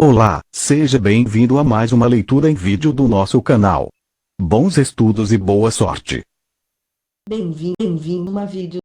Olá, seja bem-vindo a mais uma leitura em vídeo do nosso canal. Bons estudos e boa sorte! Bem-vindo a uma vídeo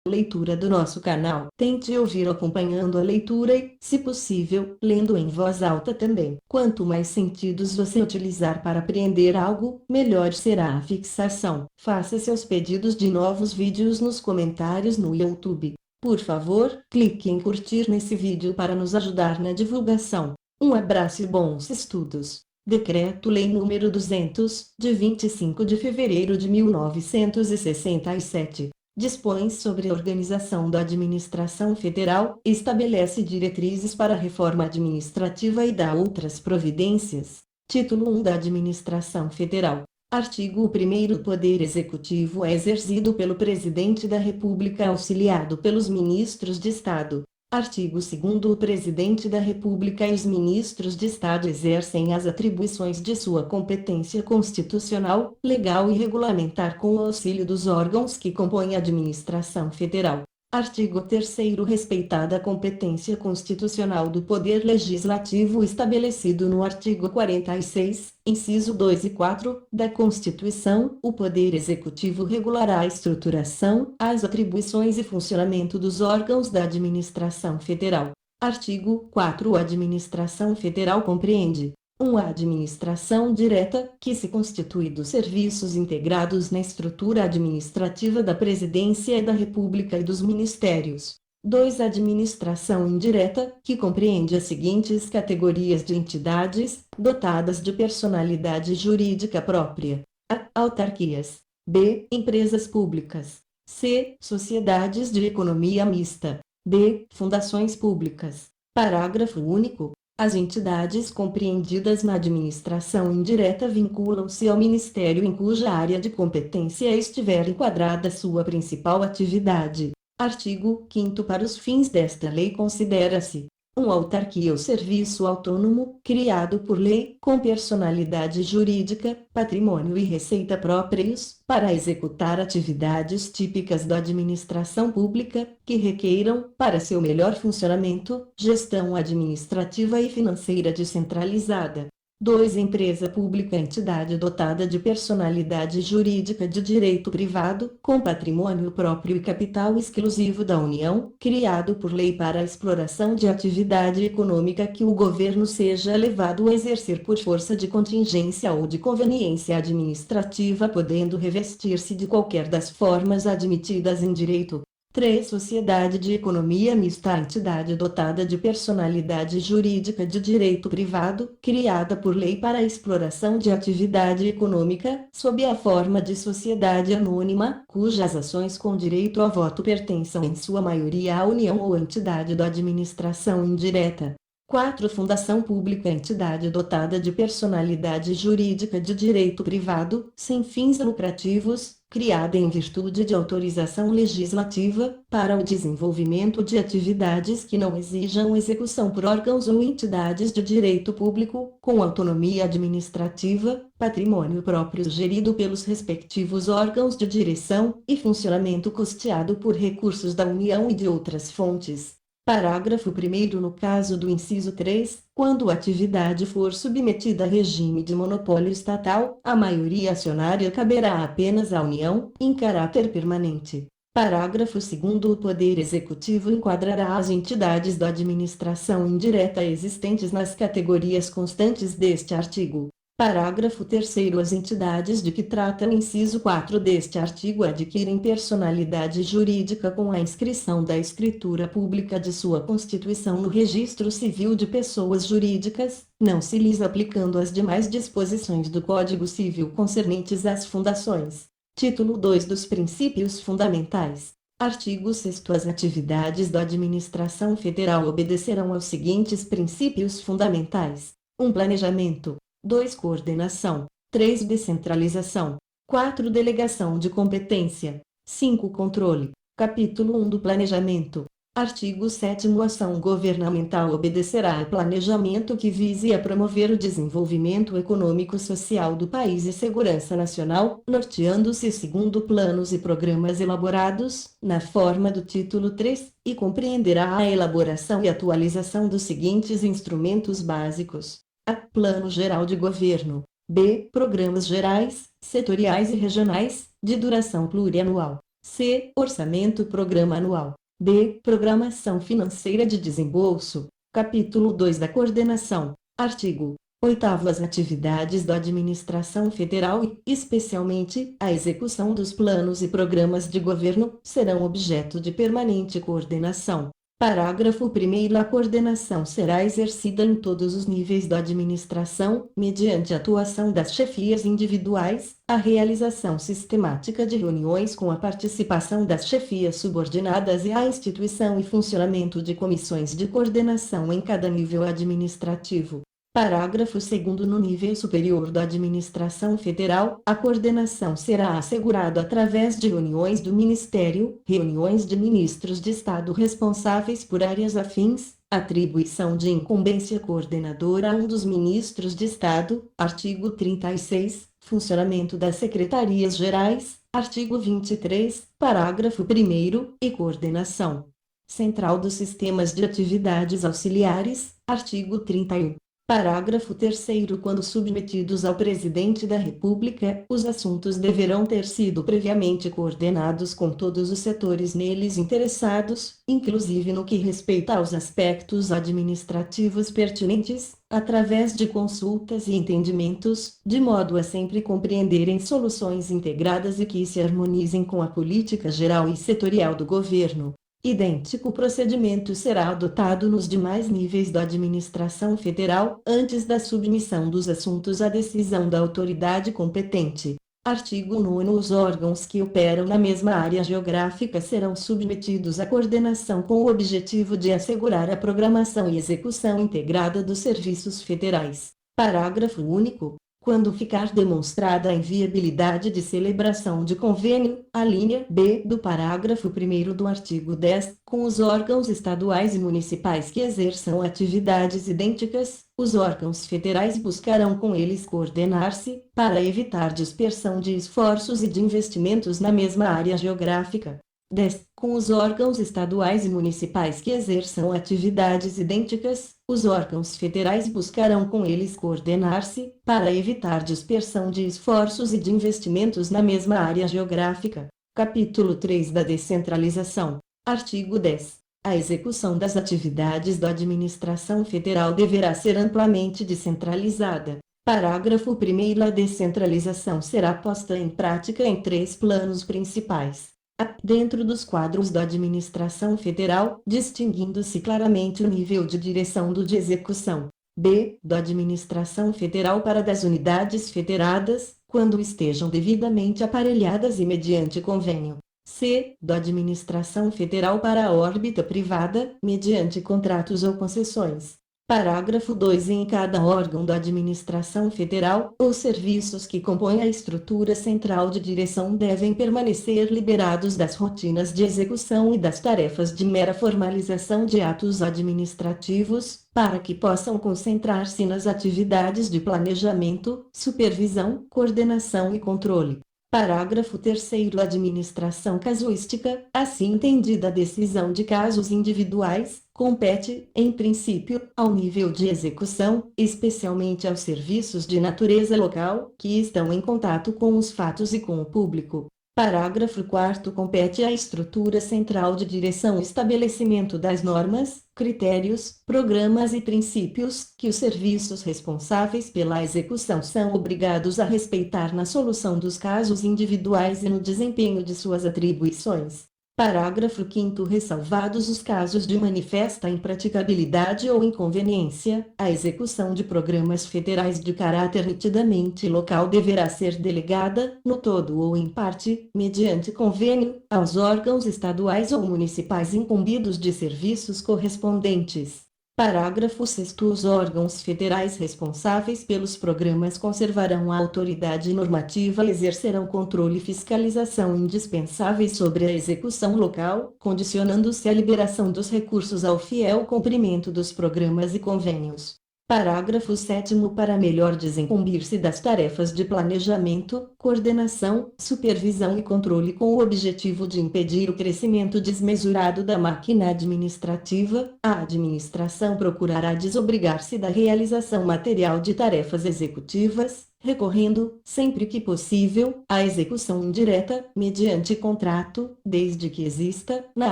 leitura do nosso canal. Tente ouvir acompanhando a leitura e, se possível, lendo em voz alta também. Quanto mais sentidos você utilizar para aprender algo, melhor será a fixação. Faça seus pedidos de novos vídeos nos comentários no YouTube. Por favor, clique em curtir nesse vídeo para nos ajudar na divulgação. Um abraço e bons estudos. Decreto-Lei nº 200, de 25 de fevereiro de 1967, dispõe sobre a organização da administração federal, estabelece diretrizes para a reforma administrativa e dá outras providências. Título 1 da Administração Federal. Artigo 1º. O Poder Executivo é exercido pelo Presidente da República auxiliado pelos Ministros de Estado. Artigo 2º. O Presidente da República e os Ministros de Estado exercem as atribuições de sua competência constitucional, legal e regulamentar com o auxílio dos órgãos que compõem a administração federal. Artigo 3º. Respeitada a competência constitucional do Poder Legislativo estabelecido no artigo 46, inciso 2 e 4, da Constituição, o Poder Executivo regulará a estruturação, as atribuições e funcionamento dos órgãos da administração federal. Artigo 4. A administração federal compreende: 1. A administração direta, que se constitui dos serviços integrados na estrutura administrativa da Presidência da República e dos Ministérios. 2. A administração indireta, que compreende as seguintes categorias de entidades, dotadas de personalidade jurídica própria: A. Autarquias. B. Empresas públicas. C. Sociedades de economia mista. D. Fundações públicas. Parágrafo único. As entidades compreendidas na administração indireta vinculam-se ao Ministério em cuja área de competência estiver enquadrada sua principal atividade. Artigo 5º. Para os fins desta lei considera-se: 1. Autarquia o serviço autônomo, criado por lei, com personalidade jurídica, patrimônio e receita próprios, para executar atividades típicas da administração pública, que requeiram, para seu melhor funcionamento, gestão administrativa e financeira descentralizada. 2. Empresa pública entidade dotada de personalidade jurídica de direito privado, com patrimônio próprio e capital exclusivo da União, criado por lei para a exploração de atividade econômica que o governo seja levado a exercer por força de contingência ou de conveniência administrativa, podendo revestir-se de qualquer das formas admitidas em direito. 3. Sociedade de economia mista entidade dotada de personalidade jurídica de direito privado, criada por lei para a exploração de atividade econômica, sob a forma de sociedade anônima, cujas ações com direito a voto pertençam em sua maioria à União ou entidade da administração indireta. 4. Fundação pública entidade dotada de personalidade jurídica de direito privado, sem fins lucrativos, criada em virtude de autorização legislativa, para o desenvolvimento de atividades que não exijam execução por órgãos ou entidades de direito público, com autonomia administrativa, patrimônio próprio gerido pelos respectivos órgãos de direção, e funcionamento custeado por recursos da União e de outras fontes. Parágrafo 1º. No caso do inciso 3, quando a atividade for submetida a regime de monopólio estatal, a maioria acionária caberá apenas à União, em caráter permanente. Parágrafo 2º. O Poder Executivo enquadrará as entidades da administração indireta existentes nas categorias constantes deste artigo. Parágrafo 3º. As entidades de que trata o inciso 4 deste artigo adquirem personalidade jurídica com a inscrição da escritura pública de sua constituição no Registro Civil de Pessoas Jurídicas, não se lhes aplicando as demais disposições do Código Civil concernentes às fundações. Título 2 dos Princípios Fundamentais. Artigo 6º. As atividades da administração federal obedecerão aos seguintes princípios fundamentais: 1. Planejamento. 2. Coordenação. 3. Descentralização. 4. Delegação de competência. 5. Controle. Capítulo 1 do Planejamento. Artigo 7º. A ação governamental obedecerá ao planejamento que vise a promover o desenvolvimento econômico-social do país e segurança nacional, norteando-se segundo planos e programas elaborados, na forma do título 3, e compreenderá a elaboração e atualização dos seguintes instrumentos básicos: A. Plano Geral de Governo. B. Programas gerais, setoriais e regionais, de duração plurianual. C. Orçamento Programa Anual. D. Programação Financeira de Desembolso. Capítulo 2 da Coordenação. Artigo 8º. As atividades da Administração Federal e, especialmente, a execução dos planos e programas de governo, serão objeto de permanente coordenação. Parágrafo 1º. A coordenação será exercida em todos os níveis da administração, mediante a atuação das chefias individuais, a realização sistemática de reuniões com a participação das chefias subordinadas e a instituição e funcionamento de comissões de coordenação em cada nível administrativo. Parágrafo 2º. No nível superior da administração federal, a coordenação será assegurada através de reuniões do Ministério, reuniões de ministros de Estado responsáveis por áreas afins, atribuição de incumbência coordenadora a um dos ministros de Estado, artigo 36, funcionamento das secretarias gerais, artigo 23, parágrafo 1º, e coordenação central dos sistemas de atividades auxiliares, artigo 31. Parágrafo 3º. Quando submetidos ao Presidente da República, os assuntos deverão ter sido previamente coordenados com todos os setores neles interessados, inclusive no que respeita aos aspectos administrativos pertinentes, através de consultas e entendimentos, de modo a sempre compreenderem soluções integradas e que se harmonizem com a política geral e setorial do governo. Idêntico procedimento será adotado nos demais níveis da administração federal, antes da submissão dos assuntos à decisão da autoridade competente. Artigo 9º. Os órgãos que operam na mesma área geográfica serão submetidos à coordenação com o objetivo de assegurar a programação e execução integrada dos serviços federais. Parágrafo único. Quando ficar demonstrada a inviabilidade de celebração de convênio, a linha B do parágrafo 1º do artigo 10, com os órgãos estaduais e municipais que exerçam atividades idênticas, os órgãos federais buscarão com eles coordenar-se, para evitar dispersão de esforços e de investimentos na mesma área geográfica. 10. Com os órgãos estaduais e municipais que exerçam atividades idênticas, os órgãos federais buscarão com eles coordenar-se, para evitar dispersão de esforços e de investimentos na mesma área geográfica. Capítulo 3 da Descentralização. Artigo 10. A execução das atividades da administração federal deverá ser amplamente descentralizada. Parágrafo 1º. A descentralização será posta em prática em 3 planos principais. A. Dentro dos quadros da administração federal, distinguindo-se claramente o nível de direção do de execução. B. Da administração federal para das unidades federadas, quando estejam devidamente aparelhadas e mediante convênio. C. Da administração federal para a órbita privada, mediante contratos ou concessões. Parágrafo 2. Em cada órgão da administração federal, os serviços que compõem a estrutura central de direção devem permanecer liberados das rotinas de execução e das tarefas de mera formalização de atos administrativos, para que possam concentrar-se nas atividades de planejamento, supervisão, coordenação e controle. Parágrafo 3º. Administração casuística, assim entendida a decisão de casos individuais, compete, em princípio, ao nível de execução, especialmente aos serviços de natureza local, que estão em contato com os fatos e com o público. Parágrafo 4º. Compete à estrutura central de direção o estabelecimento das normas, critérios, programas e princípios que os serviços responsáveis pela execução são obrigados a respeitar na solução dos casos individuais e no desempenho de suas atribuições. Parágrafo 5º. Ressalvados os casos de manifesta impraticabilidade ou inconveniência, a execução de programas federais de caráter nitidamente local deverá ser delegada, no todo ou em parte, mediante convênio, aos órgãos estaduais ou municipais incumbidos de serviços correspondentes. Parágrafo 6º. Os órgãos federais responsáveis pelos programas conservarão a autoridade normativa e exercerão controle e fiscalização indispensáveis sobre a execução local, condicionando-se a liberação dos recursos ao fiel cumprimento dos programas e convênios. Parágrafo 7º. Para melhor desincumbir-se das tarefas de planejamento, coordenação, supervisão e controle com o objetivo de impedir o crescimento desmesurado da máquina administrativa, a administração procurará desobrigar-se da realização material de tarefas executivas, recorrendo, sempre que possível, à execução indireta, mediante contrato, desde que exista, na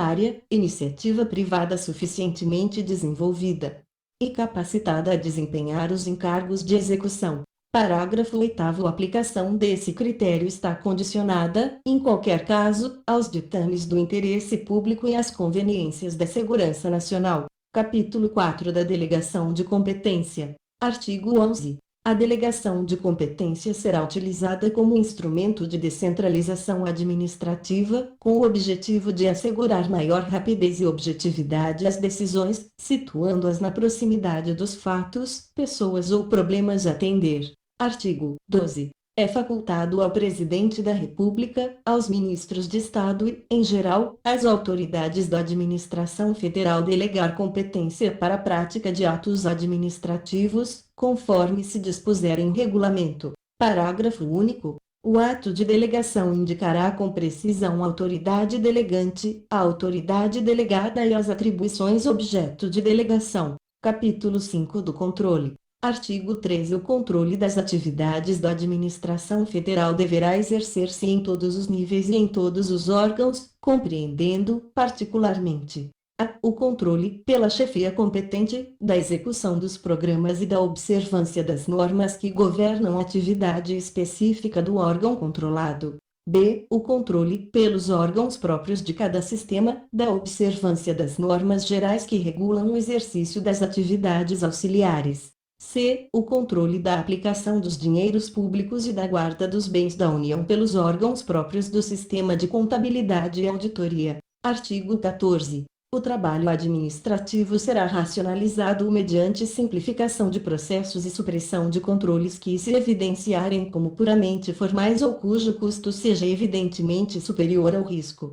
área, iniciativa privada suficientemente desenvolvida e capacitada a desempenhar os encargos de execução. Parágrafo 8º. A aplicação desse critério está condicionada, em qualquer caso, aos ditames do interesse público e às conveniências da segurança nacional. Capítulo 4 da Delegação de Competência. Artigo 11. A delegação de competência será utilizada como instrumento de descentralização administrativa, com o objetivo de assegurar maior rapidez e objetividade às decisões, situando-as na proximidade dos fatos, pessoas ou problemas a atender. Artigo 12. É facultado ao Presidente da República, aos ministros de Estado e, em geral, às autoridades da administração federal delegar competência para a prática de atos administrativos, conforme se dispuser em regulamento. Parágrafo único. O ato de delegação indicará com precisão a autoridade delegante, a autoridade delegada e as atribuições objeto de delegação. Capítulo 5 do Controle. Artigo 13. O controle das atividades da administração federal deverá exercer-se em todos os níveis e em todos os órgãos, compreendendo, particularmente, o controle, pela chefia competente, da execução dos programas e da observância das normas que governam a atividade específica do órgão controlado. B. O controle, pelos órgãos próprios de cada sistema, da observância das normas gerais que regulam o exercício das atividades auxiliares. C. O controle da aplicação dos dinheiros públicos e da guarda dos bens da União pelos órgãos próprios do sistema de contabilidade e auditoria. Artigo 14. O trabalho administrativo será racionalizado mediante simplificação de processos e supressão de controles que se evidenciarem como puramente formais ou cujo custo seja evidentemente superior ao risco.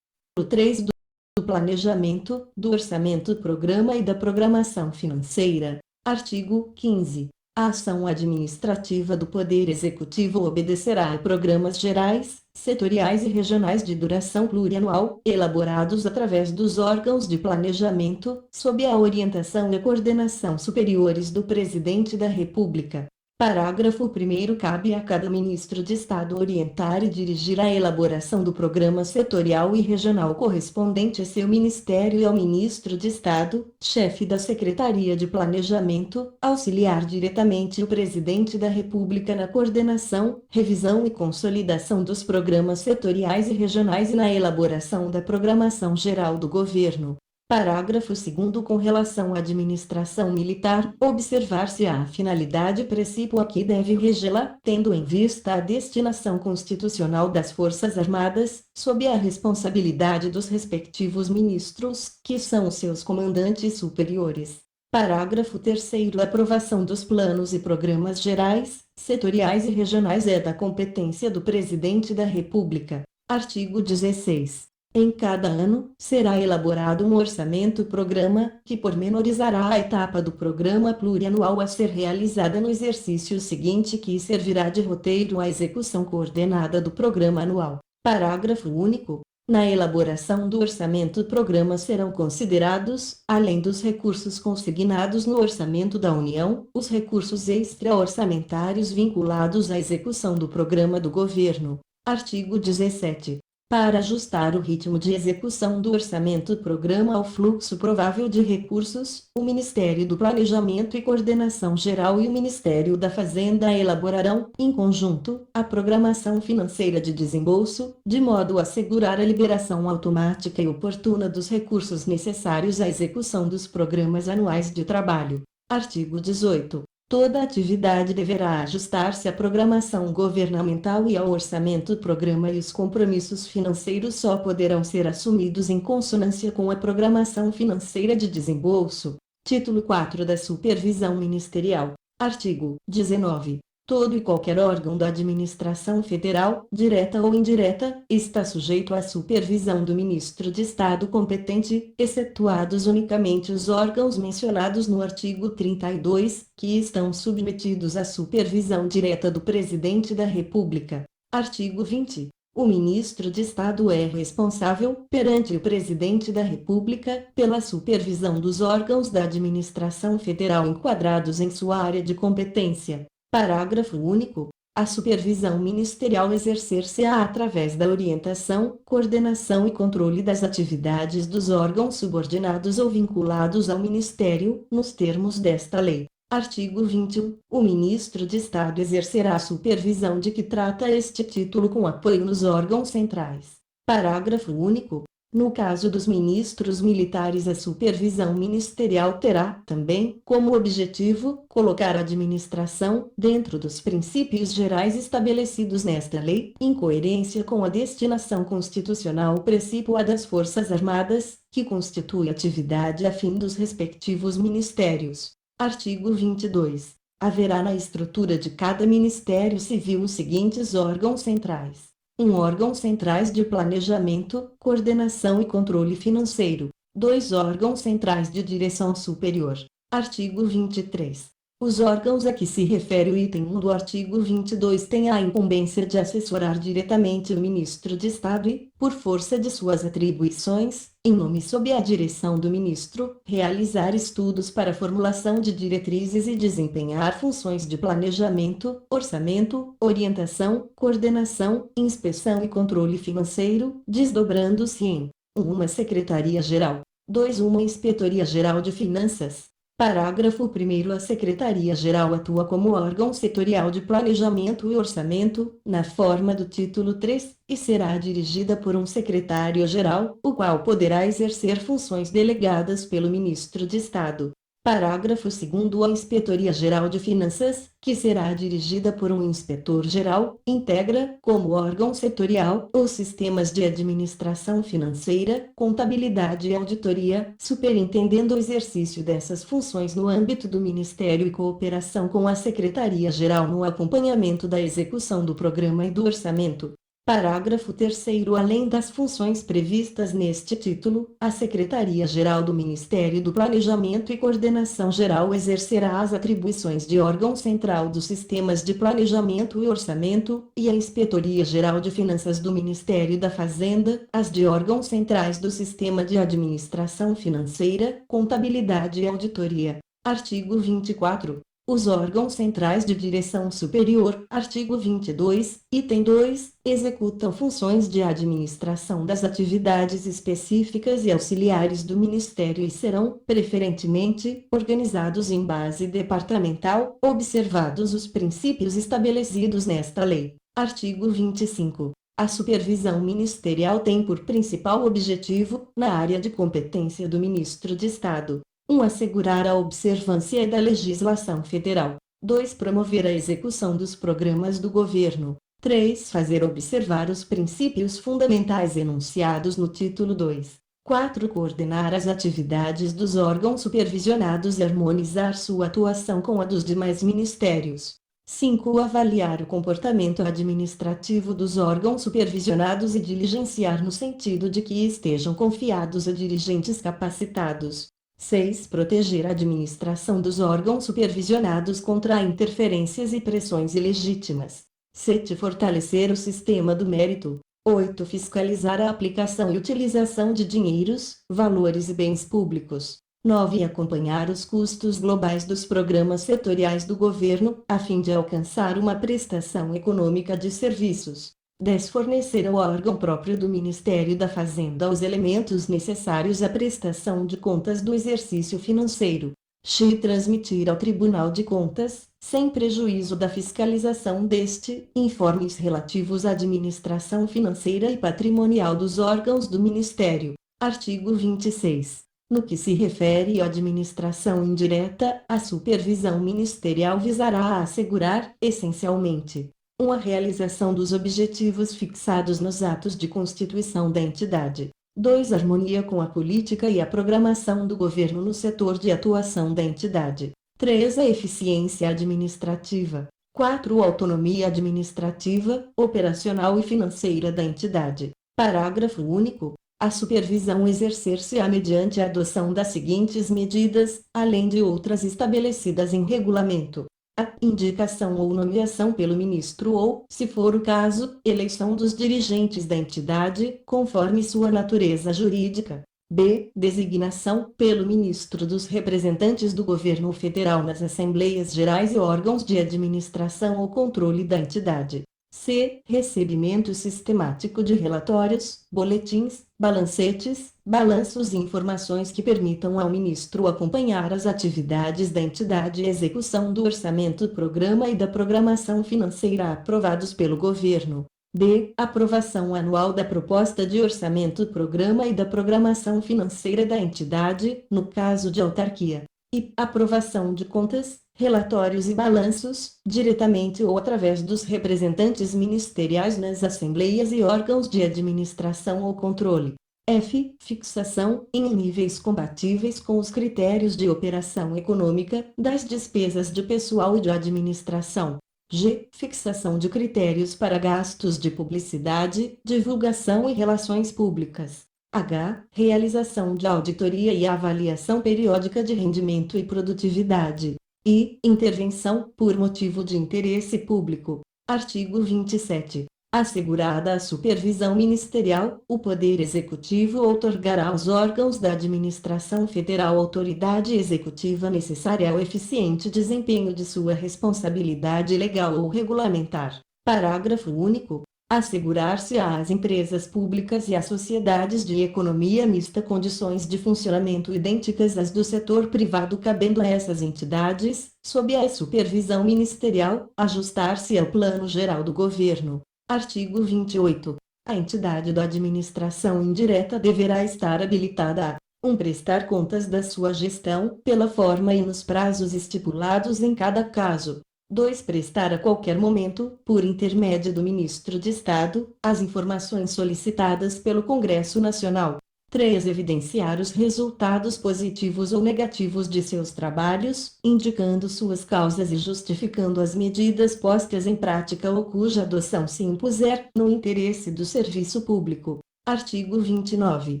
O 3 do planejamento, do orçamento programa e da programação financeira. Artigo 15. A ação administrativa do Poder Executivo obedecerá a programas gerais, setoriais e regionais de duração plurianual, elaborados através dos órgãos de planejamento, sob a orientação e coordenação superiores do Presidente da República. Parágrafo 1º. Cabe a cada ministro de Estado orientar e dirigir a elaboração do programa setorial e regional correspondente a seu ministério e ao ministro de Estado, chefe da Secretaria de Planejamento, auxiliar diretamente o Presidente da República na coordenação, revisão e consolidação dos programas setoriais e regionais e na elaboração da programação geral do governo. Parágrafo 2º. Com relação à administração militar, observar-se a finalidade precípua que deve regê-la, tendo em vista a destinação constitucional das Forças Armadas, sob a responsabilidade dos respectivos ministros, que são seus comandantes superiores. Parágrafo 3º. A aprovação dos planos e programas gerais, setoriais e regionais é da competência do Presidente da República. Artigo 16. Em cada ano, será elaborado um orçamento-programa, que pormenorizará a etapa do programa plurianual a ser realizada no exercício seguinte que servirá de roteiro à execução coordenada do programa anual. Parágrafo único. Na elaboração do orçamento-programa serão considerados, além dos recursos consignados no orçamento da União, os recursos extra-orçamentários vinculados à execução do programa do governo. Artigo 17. Para ajustar o ritmo de execução do orçamento-programa ao fluxo provável de recursos, o Ministério do Planejamento e Coordenação Geral e o Ministério da Fazenda elaborarão, em conjunto, a programação financeira de desembolso, de modo a assegurar a liberação automática e oportuna dos recursos necessários à execução dos programas anuais de trabalho. Artigo 18. Toda atividade deverá ajustar-se à programação governamental e ao orçamento-programa e os compromissos financeiros só poderão ser assumidos em consonância com a programação financeira de desembolso. Título 4 da Supervisão Ministerial. Artigo 19. Todo e qualquer órgão da administração federal, direta ou indireta, está sujeito à supervisão do ministro de Estado competente, excetuados unicamente os órgãos mencionados no artigo 32, que estão submetidos à supervisão direta do Presidente da República. Artigo 20. O ministro de Estado é responsável, perante o Presidente da República, pela supervisão dos órgãos da administração federal enquadrados em sua área de competência. Parágrafo único. A supervisão ministerial exercer-se-á através da orientação, coordenação e controle das atividades dos órgãos subordinados ou vinculados ao Ministério, nos termos desta lei. Artigo 21. O ministro de Estado exercerá a supervisão de que trata este título com apoio nos órgãos centrais. Parágrafo único. No caso dos ministros militares, a supervisão ministerial terá, também, como objetivo, colocar a administração, dentro dos princípios gerais estabelecidos nesta lei, em coerência com a destinação constitucional precípua das Forças Armadas, que constitui atividade afim dos respectivos ministérios. Artigo 22. Haverá na estrutura de cada Ministério Civil os seguintes órgãos centrais: órgãos centrais de planejamento, coordenação e controle financeiro. 2 órgãos centrais de direção superior. Artigo 23. Os órgãos a que se refere o item 1 do artigo 22 têm a incumbência de assessorar diretamente o ministro de Estado e, por força de suas atribuições, em nome e sob a direção do ministro, realizar estudos para formulação de diretrizes e desempenhar funções de planejamento, orçamento, orientação, coordenação, inspeção e controle financeiro, desdobrando-se em: 1. Uma Secretaria-Geral. 2. Uma Inspetoria-Geral de Finanças. Parágrafo 1º. A Secretaria-Geral atua como órgão setorial de planejamento e orçamento, na forma do título 3, e será dirigida por um secretário-geral, o qual poderá exercer funções delegadas pelo ministro de Estado. Parágrafo 2º. A Inspetoria-Geral de Finanças, que será dirigida por um inspetor-geral, integra, como órgão setorial, os sistemas de administração financeira, contabilidade e auditoria, superintendendo o exercício dessas funções no âmbito do Ministério e cooperação com a Secretaria-Geral no acompanhamento da execução do programa e do orçamento. Parágrafo 3º. Além das funções previstas neste título, a Secretaria-Geral do Ministério do Planejamento e Coordenação Geral exercerá as atribuições de órgão central dos sistemas de planejamento e orçamento, e a Inspetoria-Geral de Finanças do Ministério da Fazenda, as de órgãos centrais do sistema de administração financeira, contabilidade e auditoria. Artigo 24. Os órgãos centrais de direção superior, artigo 22, item 2, executam funções de administração das atividades específicas e auxiliares do Ministério e serão, preferentemente, organizados em base departamental, observados os princípios estabelecidos nesta lei. Artigo 25. A supervisão ministerial tem por principal objetivo, na área de competência do Ministro de Estado: 1. Assegurar a observância da legislação federal. 2. Promover a execução dos programas do governo. 3. Fazer observar os princípios fundamentais enunciados no título 2. 4. Coordenar as atividades dos órgãos supervisionados e harmonizar sua atuação com a dos demais ministérios. 5. Avaliar o comportamento administrativo dos órgãos supervisionados e diligenciar no sentido de que estejam confiados a dirigentes capacitados. 6. Proteger a administração dos órgãos supervisionados contra interferências e pressões ilegítimas. 7. Fortalecer o sistema do mérito. 8. Fiscalizar a aplicação e utilização de dinheiros, valores e bens públicos. 9. Acompanhar os custos globais dos programas setoriais do governo, a fim de alcançar uma prestação econômica de serviços. 10. Fornecer ao órgão próprio do Ministério da Fazenda os elementos necessários à prestação de contas do exercício financeiro. X. Transmitir ao Tribunal de Contas, sem prejuízo da fiscalização deste, informes relativos à administração financeira e patrimonial dos órgãos do Ministério. Artigo 26. No que se refere à administração indireta, a supervisão ministerial visará a assegurar, essencialmente, a realização dos objetivos fixados nos atos de constituição da entidade. 2. Harmonia com a política e a programação do governo no setor de atuação da entidade. 3. A eficiência administrativa. 4. Autonomia administrativa, operacional e financeira da entidade. Parágrafo único. A supervisão exercer-se-á mediante a adoção das seguintes medidas, além de outras estabelecidas em regulamento: a indicação ou nomeação pelo ministro ou, se for o caso, eleição dos dirigentes da entidade, conforme sua natureza jurídica. B. Designação pelo ministro dos representantes do governo federal nas assembleias gerais e órgãos de administração ou controle da entidade. C. Recebimento sistemático de relatórios, boletins, balancetes, balanços e informações que permitam ao ministro acompanhar as atividades da entidade e execução do orçamento, programa e da programação financeira aprovados pelo governo. D. Aprovação anual da proposta de orçamento, programa e da programação financeira da entidade, no caso de autarquia. E aprovação de contas, relatórios e balanços, diretamente ou através dos representantes ministeriais nas assembleias e órgãos de administração ou controle. F. Fixação, em níveis compatíveis com os critérios de operação econômica, das despesas de pessoal e de administração. G. Fixação de critérios para gastos de publicidade, divulgação e relações públicas. H. Realização de auditoria e avaliação periódica de rendimento e produtividade. I. Intervenção por motivo de interesse público. Artigo 27. Assegurada a supervisão ministerial, o Poder Executivo outorgará aos órgãos da administração federal autoridade executiva necessária ao eficiente desempenho de sua responsabilidade legal ou regulamentar. Parágrafo único. Assegurar-se às empresas públicas e às sociedades de economia mista condições de funcionamento idênticas às do setor privado, cabendo a essas entidades, sob a supervisão ministerial, ajustar-se ao Plano Geral do Governo. Artigo 28. A entidade da administração indireta deverá estar habilitada a 1. Prestar contas da sua gestão, pela forma e nos prazos estipulados em cada caso. 2. Prestar a qualquer momento, por intermédio do Ministro de Estado, as informações solicitadas pelo Congresso Nacional. 3. Evidenciar os resultados positivos ou negativos de seus trabalhos, indicando suas causas e justificando as medidas postas em prática ou cuja adoção se impuser, no interesse do serviço público. Artigo 29.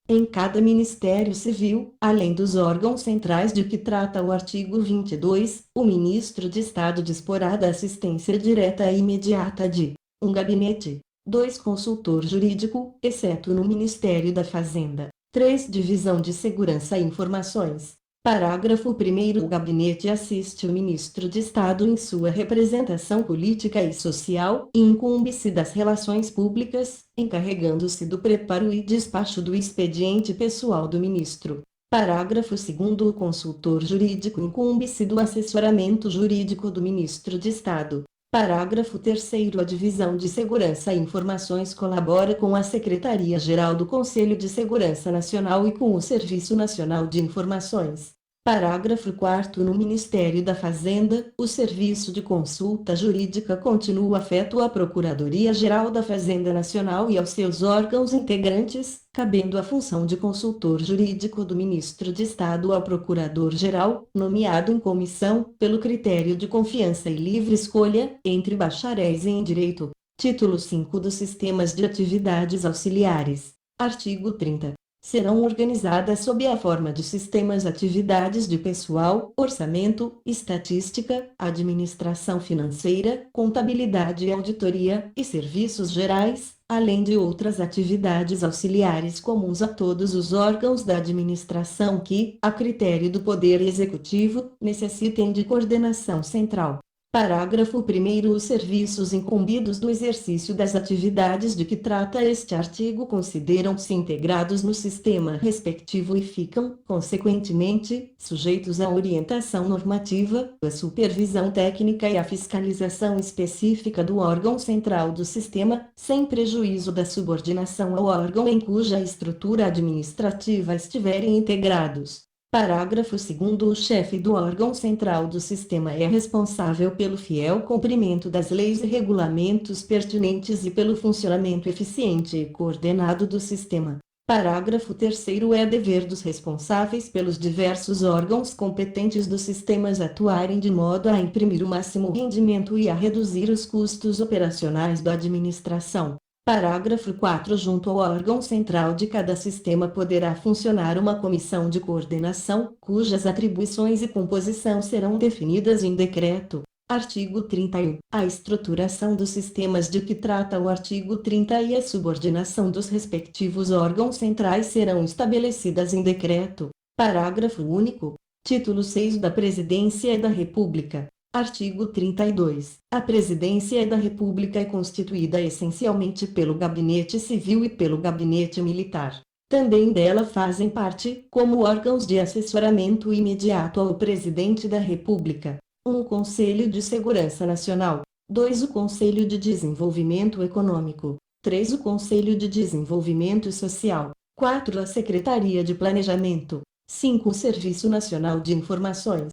Em cada Ministério Civil, além dos órgãos centrais de que trata o artigo 22, o Ministro de Estado disporá da assistência direta e imediata de 1. Gabinete. 2. Consultor jurídico, exceto no Ministério da Fazenda. 3. Divisão de Segurança e Informações. Parágrafo 1º. O gabinete assiste o Ministro de Estado em sua representação política e social, e incumbe-se das relações públicas, encarregando-se do preparo e despacho do expediente pessoal do Ministro. Parágrafo 2º. O consultor jurídico incumbe-se do assessoramento jurídico do Ministro de Estado. Parágrafo 3º. A Divisão de Segurança e Informações colabora com a Secretaria-Geral do Conselho de Segurança Nacional e com o Serviço Nacional de Informações. Parágrafo 4º. No Ministério da Fazenda, o Serviço de Consulta Jurídica continua afeto à Procuradoria-Geral da Fazenda Nacional e aos seus órgãos integrantes, cabendo a função de consultor jurídico do Ministro de Estado ao Procurador-Geral, nomeado em comissão, pelo critério de confiança e livre escolha, entre bacharéis em Direito. Título 5 dos Sistemas de Atividades Auxiliares. Artigo 30. Serão organizadas sob a forma de sistemas atividades de pessoal, orçamento, estatística, administração financeira, contabilidade e auditoria, e serviços gerais, além de outras atividades auxiliares comuns a todos os órgãos da administração que, a critério do Poder Executivo, necessitem de coordenação central. Parágrafo 1º. Os serviços incumbidos do exercício das atividades de que trata este artigo consideram-se integrados no sistema respectivo e ficam, consequentemente, sujeitos à orientação normativa, à supervisão técnica e à fiscalização específica do órgão central do sistema, sem prejuízo da subordinação ao órgão em cuja estrutura administrativa estiverem integrados. Parágrafo 2º. O chefe do órgão central do sistema é responsável pelo fiel cumprimento das leis e regulamentos pertinentes e pelo funcionamento eficiente e coordenado do sistema. Parágrafo 3º. É dever dos responsáveis pelos diversos órgãos competentes dos sistemas atuarem de modo a imprimir o máximo rendimento e a reduzir os custos operacionais da administração. Parágrafo 4. Junto ao órgão central de cada sistema poderá funcionar uma comissão de coordenação, cujas atribuições e composição serão definidas em decreto. Artigo 31. A estruturação dos sistemas de que trata o artigo 30 e a subordinação dos respectivos órgãos centrais serão estabelecidas em decreto. Parágrafo único. Título 6 da Presidência da República. Artigo 32. A Presidência da República é constituída essencialmente pelo Gabinete Civil e pelo Gabinete Militar. Também dela fazem parte, como órgãos de assessoramento imediato ao Presidente da República: 1. O Conselho de Segurança Nacional. 2. O Conselho de Desenvolvimento Econômico. 3. O Conselho de Desenvolvimento Social. 4. A Secretaria de Planejamento. 5. O Serviço Nacional de Informações.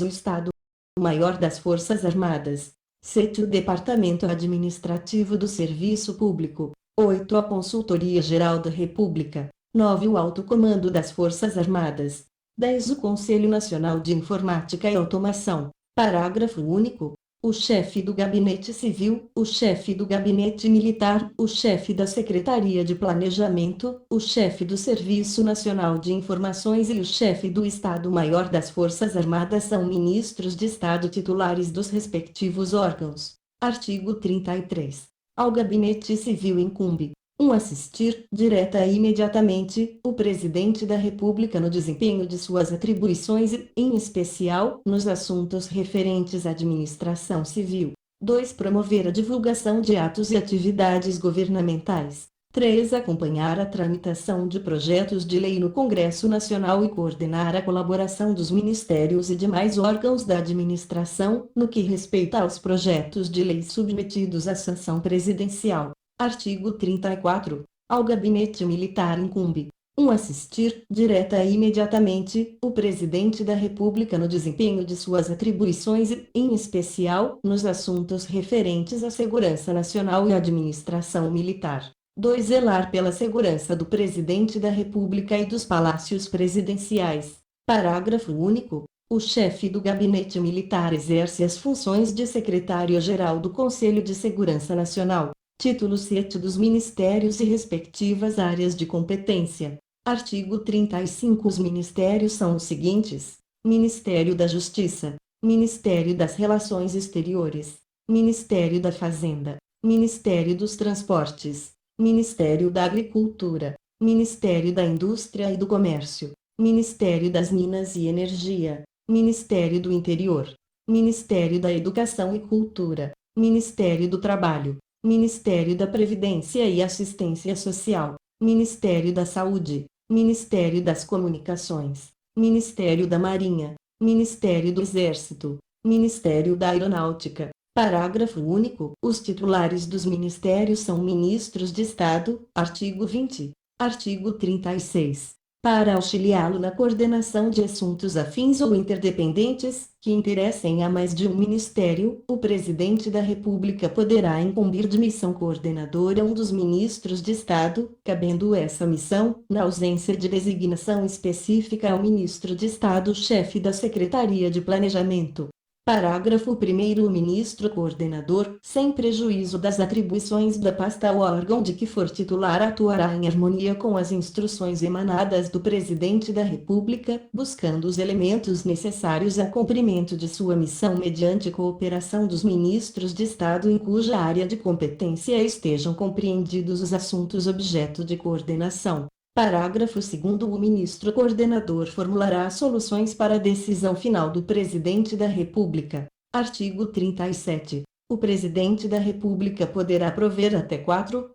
O Estado-Maior das Forças Armadas. 7. O Departamento Administrativo do Serviço Público. 8. A Consultoria Geral da República. 9. O Alto Comando das Forças Armadas. 10. O Conselho Nacional de Informática e Automação. Parágrafo único. O chefe do Gabinete Civil, o chefe do Gabinete Militar, o chefe da Secretaria de Planejamento, o chefe do Serviço Nacional de Informações e o chefe do Estado-Maior das Forças Armadas são ministros de Estado titulares dos respectivos órgãos. Artigo 33. Ao Gabinete Civil incumbe: 1. Assistir, direta e imediatamente, o Presidente da República no desempenho de suas atribuições e, em especial, nos assuntos referentes à administração civil. 2. Promover a divulgação de atos e atividades governamentais. 3. Acompanhar a tramitação de projetos de lei no Congresso Nacional e coordenar a colaboração dos ministérios e demais órgãos da administração, no que respeita aos projetos de lei submetidos à sanção presidencial. Artigo 34. Ao Gabinete Militar incumbe: 1. Assistir, direta e imediatamente, o Presidente da República no desempenho de suas atribuições e, em especial, nos assuntos referentes à segurança nacional e administração militar. 2. Zelar pela segurança do Presidente da República e dos palácios presidenciais. Parágrafo único. O chefe do Gabinete Militar exerce as funções de Secretário-Geral do Conselho de Segurança Nacional. Título 7 dos Ministérios e respectivas áreas de competência. Artigo 35. Os ministérios são os seguintes: Ministério da Justiça, Ministério das Relações Exteriores, Ministério da Fazenda, Ministério dos Transportes, Ministério da Agricultura, Ministério da Indústria e do Comércio, Ministério das Minas e Energia, Ministério do Interior, Ministério da Educação e Cultura, Ministério do Trabalho, Ministério da Previdência e Assistência Social, Ministério da Saúde, Ministério das Comunicações, Ministério da Marinha, Ministério do Exército, Ministério da Aeronáutica. Parágrafo único. Os titulares dos ministérios são ministros de Estado. Artigo 20. Artigo 36. Para auxiliá-lo na coordenação de assuntos afins ou interdependentes, que interessem a mais de um ministério, o Presidente da República poderá incumbir de missão coordenadora um dos ministros de Estado, cabendo essa missão, na ausência de designação específica ao ministro de Estado chefe da Secretaria de Planejamento. Parágrafo 1º. O ministro coordenador, sem prejuízo das atribuições da pasta ou órgão de que for titular, atuará em harmonia com as instruções emanadas do Presidente da República, buscando os elementos necessários ao cumprimento de sua missão mediante cooperação dos ministros de Estado em cuja área de competência estejam compreendidos os assuntos objeto de coordenação. Parágrafo 2º. O ministro coordenador formulará soluções para a decisão final do Presidente da República. Artigo 37. O Presidente da República poderá prover até 4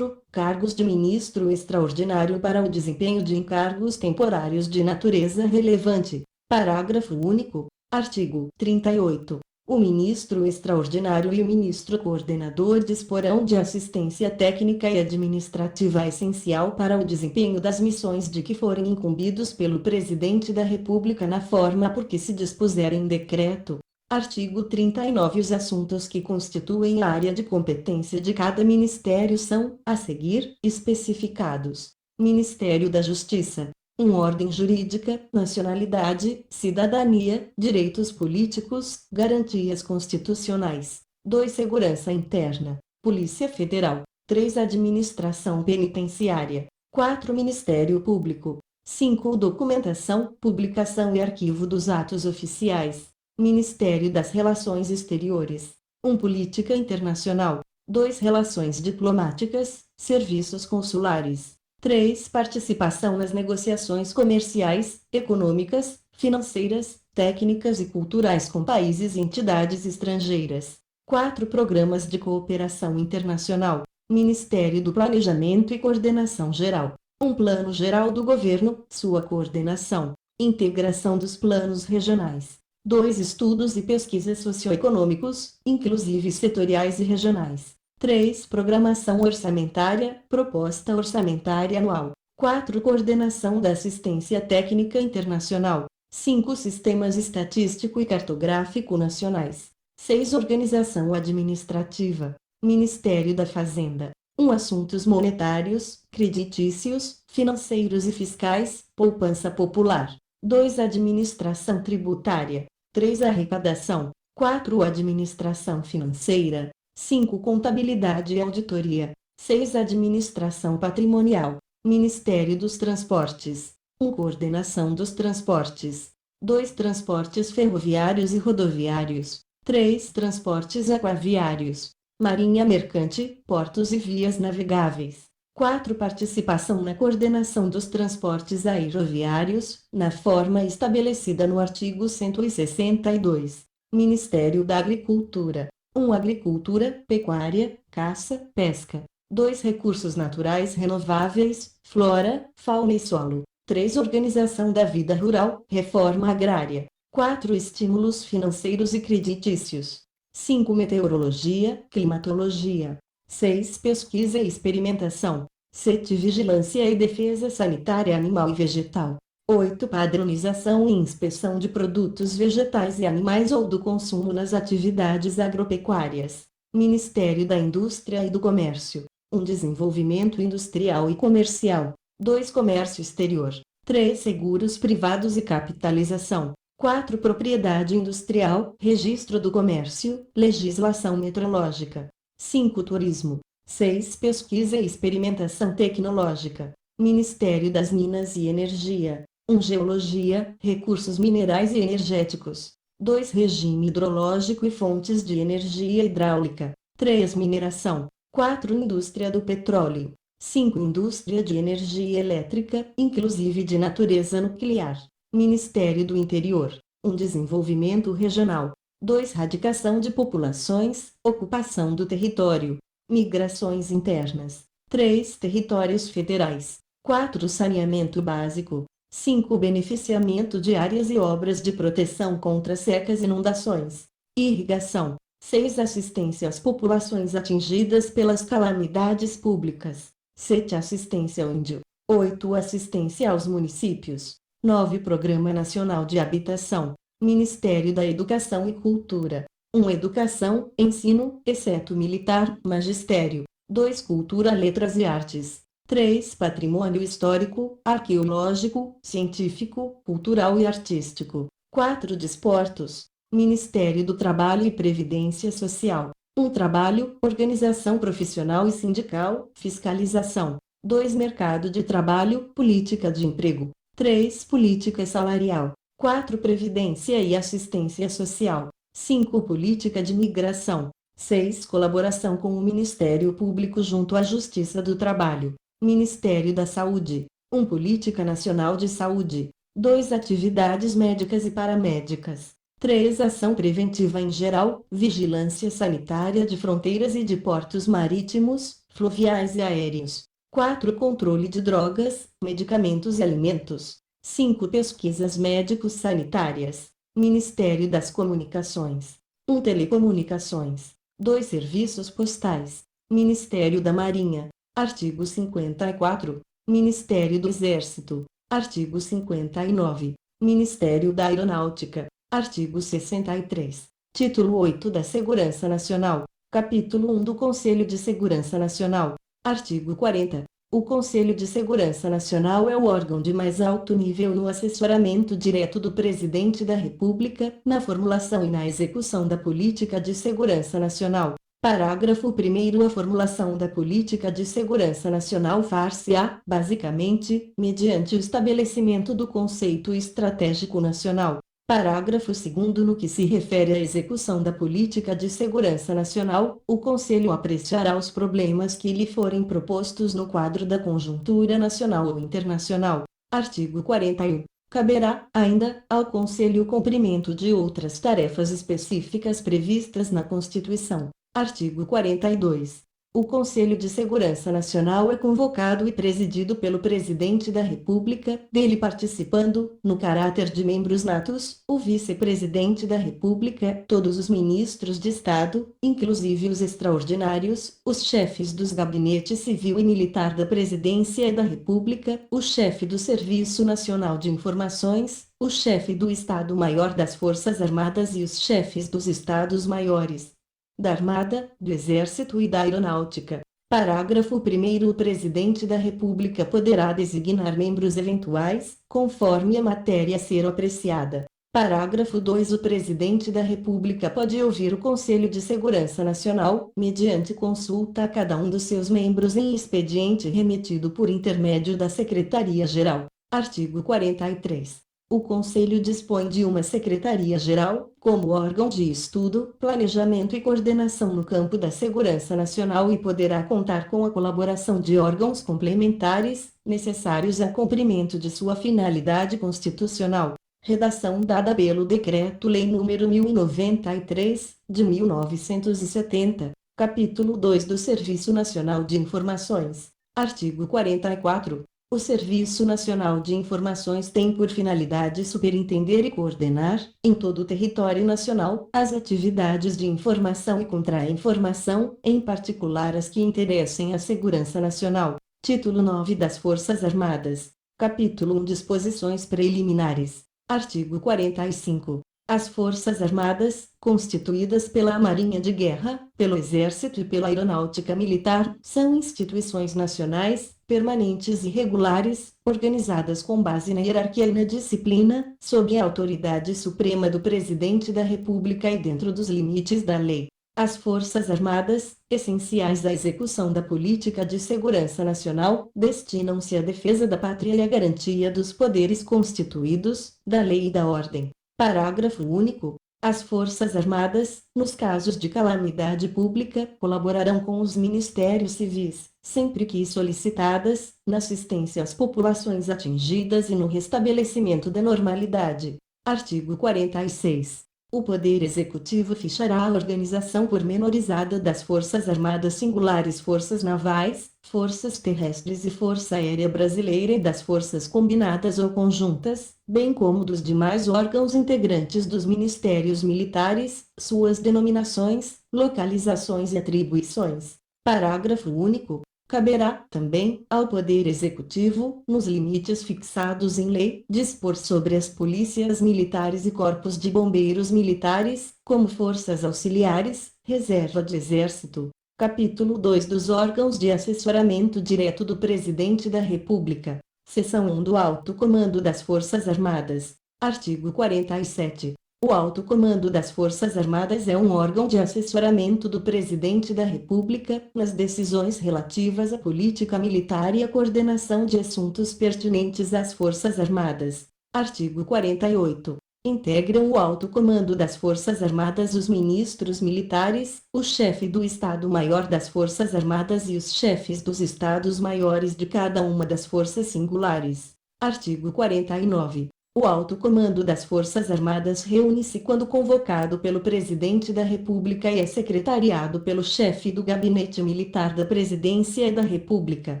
cargos de ministro extraordinário para o desempenho de encargos temporários de natureza relevante. Parágrafo único. Artigo 38. O ministro extraordinário e o ministro coordenador disporão de assistência técnica e administrativa essencial para o desempenho das missões de que forem incumbidos pelo Presidente da República na forma por que se dispuser em decreto. Artigo 39. Os assuntos que constituem a área de competência de cada ministério são, a seguir, especificados. Ministério da Justiça. 1. Ordem jurídica, nacionalidade, cidadania, direitos políticos, garantias constitucionais. 2. Segurança interna, Polícia Federal. 3. Administração penitenciária. 4. Ministério Público. 5. Documentação, publicação e arquivo dos atos oficiais. Ministério das Relações Exteriores. 1. Política internacional. 2. Relações diplomáticas, serviços consulares. 3. Participação nas negociações comerciais, econômicas, financeiras, técnicas e culturais com países e entidades estrangeiras. 4. Programas de cooperação internacional. Ministério do Planejamento e Coordenação Geral. 1. Plano Geral do Governo, sua coordenação. Integração dos planos regionais. 2. Estudos e pesquisas socioeconômicos, inclusive setoriais e regionais. 3. Programação orçamentária, proposta orçamentária anual. 4. Coordenação da assistência técnica internacional. 5. Sistemas estatístico e cartográfico nacionais. 6. Organização administrativa. Ministério da Fazenda. 1. Assuntos monetários, creditícios, financeiros e fiscais, poupança popular. 2. Administração tributária. 3. Arrecadação. 4. Administração financeira. 5. Contabilidade e auditoria. 6. Administração patrimonial. Ministério dos Transportes. 1. Coordenação dos transportes. 2. Transportes ferroviários e rodoviários. 3. Transportes aquaviários. Marinha mercante, portos e vias navegáveis. 4. Participação na coordenação dos transportes aeroviários, na forma estabelecida no artigo 162. Ministério da Agricultura. 1. Agricultura, pecuária, caça, pesca. 2. Recursos naturais renováveis, flora, fauna e solo. 3. Organização da vida rural, reforma agrária. 4. Estímulos financeiros e creditícios. 5. Meteorologia, climatologia. 6. Pesquisa e experimentação. 7. Vigilância e defesa sanitária animal e vegetal. 8. Padronização e inspeção de produtos vegetais e animais ou do consumo nas atividades agropecuárias. Ministério da Indústria e do Comércio. 1. Desenvolvimento industrial e comercial. 2. Comércio exterior. 3. Seguros privados e capitalização. 4. Propriedade industrial, registro do comércio, legislação metrológica. 5. Turismo. 6. Pesquisa e experimentação tecnológica. Ministério das Minas e Energia. 1. Geologia, recursos minerais e energéticos. 2. Regime hidrológico e fontes de energia hidráulica. 3. Mineração. 4. Indústria do petróleo. 5. Indústria de energia elétrica, inclusive de natureza nuclear. Ministério do Interior. 1. Desenvolvimento regional. 2. Radicação de populações, ocupação do território. Migrações internas. 3. Territórios federais. 4. Saneamento básico. 5. Beneficiamento de áreas e obras de proteção contra secas e inundações. Irrigação. 6. Assistência às populações atingidas pelas calamidades públicas. 7. Assistência ao índio. 8. Assistência aos municípios. 9. Programa Nacional de Habitação. Ministério da Educação e Cultura. 1. Educação, ensino, exceto militar, magistério. 2. Cultura, letras e artes. 3. Patrimônio histórico, arqueológico, científico, cultural e artístico. 4. Desportos. Ministério do Trabalho e Previdência Social. 1. Trabalho, organização profissional e sindical, fiscalização. 2. Mercado de trabalho, política de emprego. 3. Política salarial. 4. Previdência e assistência social. 5. Política de migração. 6. Colaboração com o Ministério Público junto à Justiça do Trabalho. Ministério da Saúde. 1. Política Nacional de Saúde. 2. Atividades médicas e paramédicas. 3. Ação preventiva em geral, vigilância sanitária de fronteiras e de portos marítimos, fluviais e aéreos. 4. Controle de drogas, medicamentos e alimentos. 5. Pesquisas médico-sanitárias. Ministério das Comunicações. 1. Telecomunicações. 2. Serviços postais. Ministério da Marinha. Artigo 54. Ministério do Exército. Artigo 59. Ministério da Aeronáutica. Artigo 63. Título 8 da Segurança Nacional. Capítulo 1 do Conselho de Segurança Nacional. Artigo 40. O Conselho de Segurança Nacional é o órgão de mais alto nível no assessoramento direto do Presidente da República, na formulação e na execução da política de segurança nacional. Parágrafo 1º. A formulação da política de segurança nacional far-se-á, basicamente, mediante o estabelecimento do conceito estratégico nacional. Parágrafo 2º. No que se refere à execução da política de segurança nacional, o Conselho apreciará os problemas que lhe forem propostos no quadro da conjuntura nacional ou internacional. Artigo 41. Caberá, ainda, ao Conselho o cumprimento de outras tarefas específicas previstas na Constituição. Artigo 42. O Conselho de Segurança Nacional é convocado e presidido pelo Presidente da República, dele participando, no caráter de membros natos, o Vice-Presidente da República, todos os ministros de Estado, inclusive os extraordinários, os chefes dos gabinetes civil e militar da Presidência da República, o chefe do Serviço Nacional de Informações, o chefe do Estado-Maior das Forças Armadas e os chefes dos Estados-Maiores da Armada, do Exército e da Aeronáutica. Parágrafo 1º. O Presidente da República poderá designar membros eventuais, conforme a matéria a ser apreciada. Parágrafo 2. O Presidente da República pode ouvir o Conselho de Segurança Nacional, mediante consulta a cada um dos seus membros em expediente remetido por intermédio da Secretaria-Geral. Artigo 43. O Conselho dispõe de uma Secretaria-Geral, como órgão de estudo, planejamento e coordenação no campo da segurança nacional e poderá contar com a colaboração de órgãos complementares, necessários ao cumprimento de sua finalidade constitucional. Redação dada pelo Decreto-Lei nº 1093, de 1970, capítulo 2 do Serviço Nacional de Informações. Artigo 44. O Serviço Nacional de Informações tem por finalidade superintender e coordenar, em todo o território nacional, as atividades de informação e contra-informação, em particular as que interessem à segurança nacional. Título 9 das Forças Armadas. Capítulo 1. Disposições preliminares. Artigo 45. As Forças Armadas, constituídas pela Marinha de Guerra, pelo Exército e pela Aeronáutica Militar, são instituições nacionais, permanentes e regulares, organizadas com base na hierarquia e na disciplina, sob a autoridade suprema do Presidente da República e dentro dos limites da lei. As Forças Armadas, essenciais à execução da política de segurança nacional, destinam-se à defesa da pátria e à garantia dos poderes constituídos, da lei e da ordem. Parágrafo único. As Forças Armadas, nos casos de calamidade pública, colaborarão com os Ministérios Civis, sempre que solicitadas, na assistência às populações atingidas e no restabelecimento da normalidade. Artigo 46. O Poder Executivo fichará a organização pormenorizada das Forças Armadas Singulares, Forças Navais, Forças Terrestres e Força Aérea Brasileira e das Forças Combinadas ou Conjuntas, bem como dos demais órgãos integrantes dos Ministérios Militares, suas denominações, localizações e atribuições. Parágrafo único. Caberá, também, ao Poder Executivo, nos limites fixados em lei, dispor sobre as polícias militares e corpos de bombeiros militares, como forças auxiliares, reserva de Exército. Capítulo 2 dos órgãos de assessoramento direto do Presidente da República. Seção 1 do Alto Comando das Forças Armadas. Artigo 47. O Alto Comando das Forças Armadas é um órgão de assessoramento do Presidente da República, nas decisões relativas à política militar e à coordenação de assuntos pertinentes às Forças Armadas. Artigo 48. Integram o Alto Comando das Forças Armadas os ministros militares, o chefe do Estado-Maior das Forças Armadas e os chefes dos Estados-Maiores de cada uma das forças singulares. Artigo 49. O Alto Comando das Forças Armadas reúne-se quando convocado pelo Presidente da República e é secretariado pelo chefe do Gabinete Militar da Presidência da República.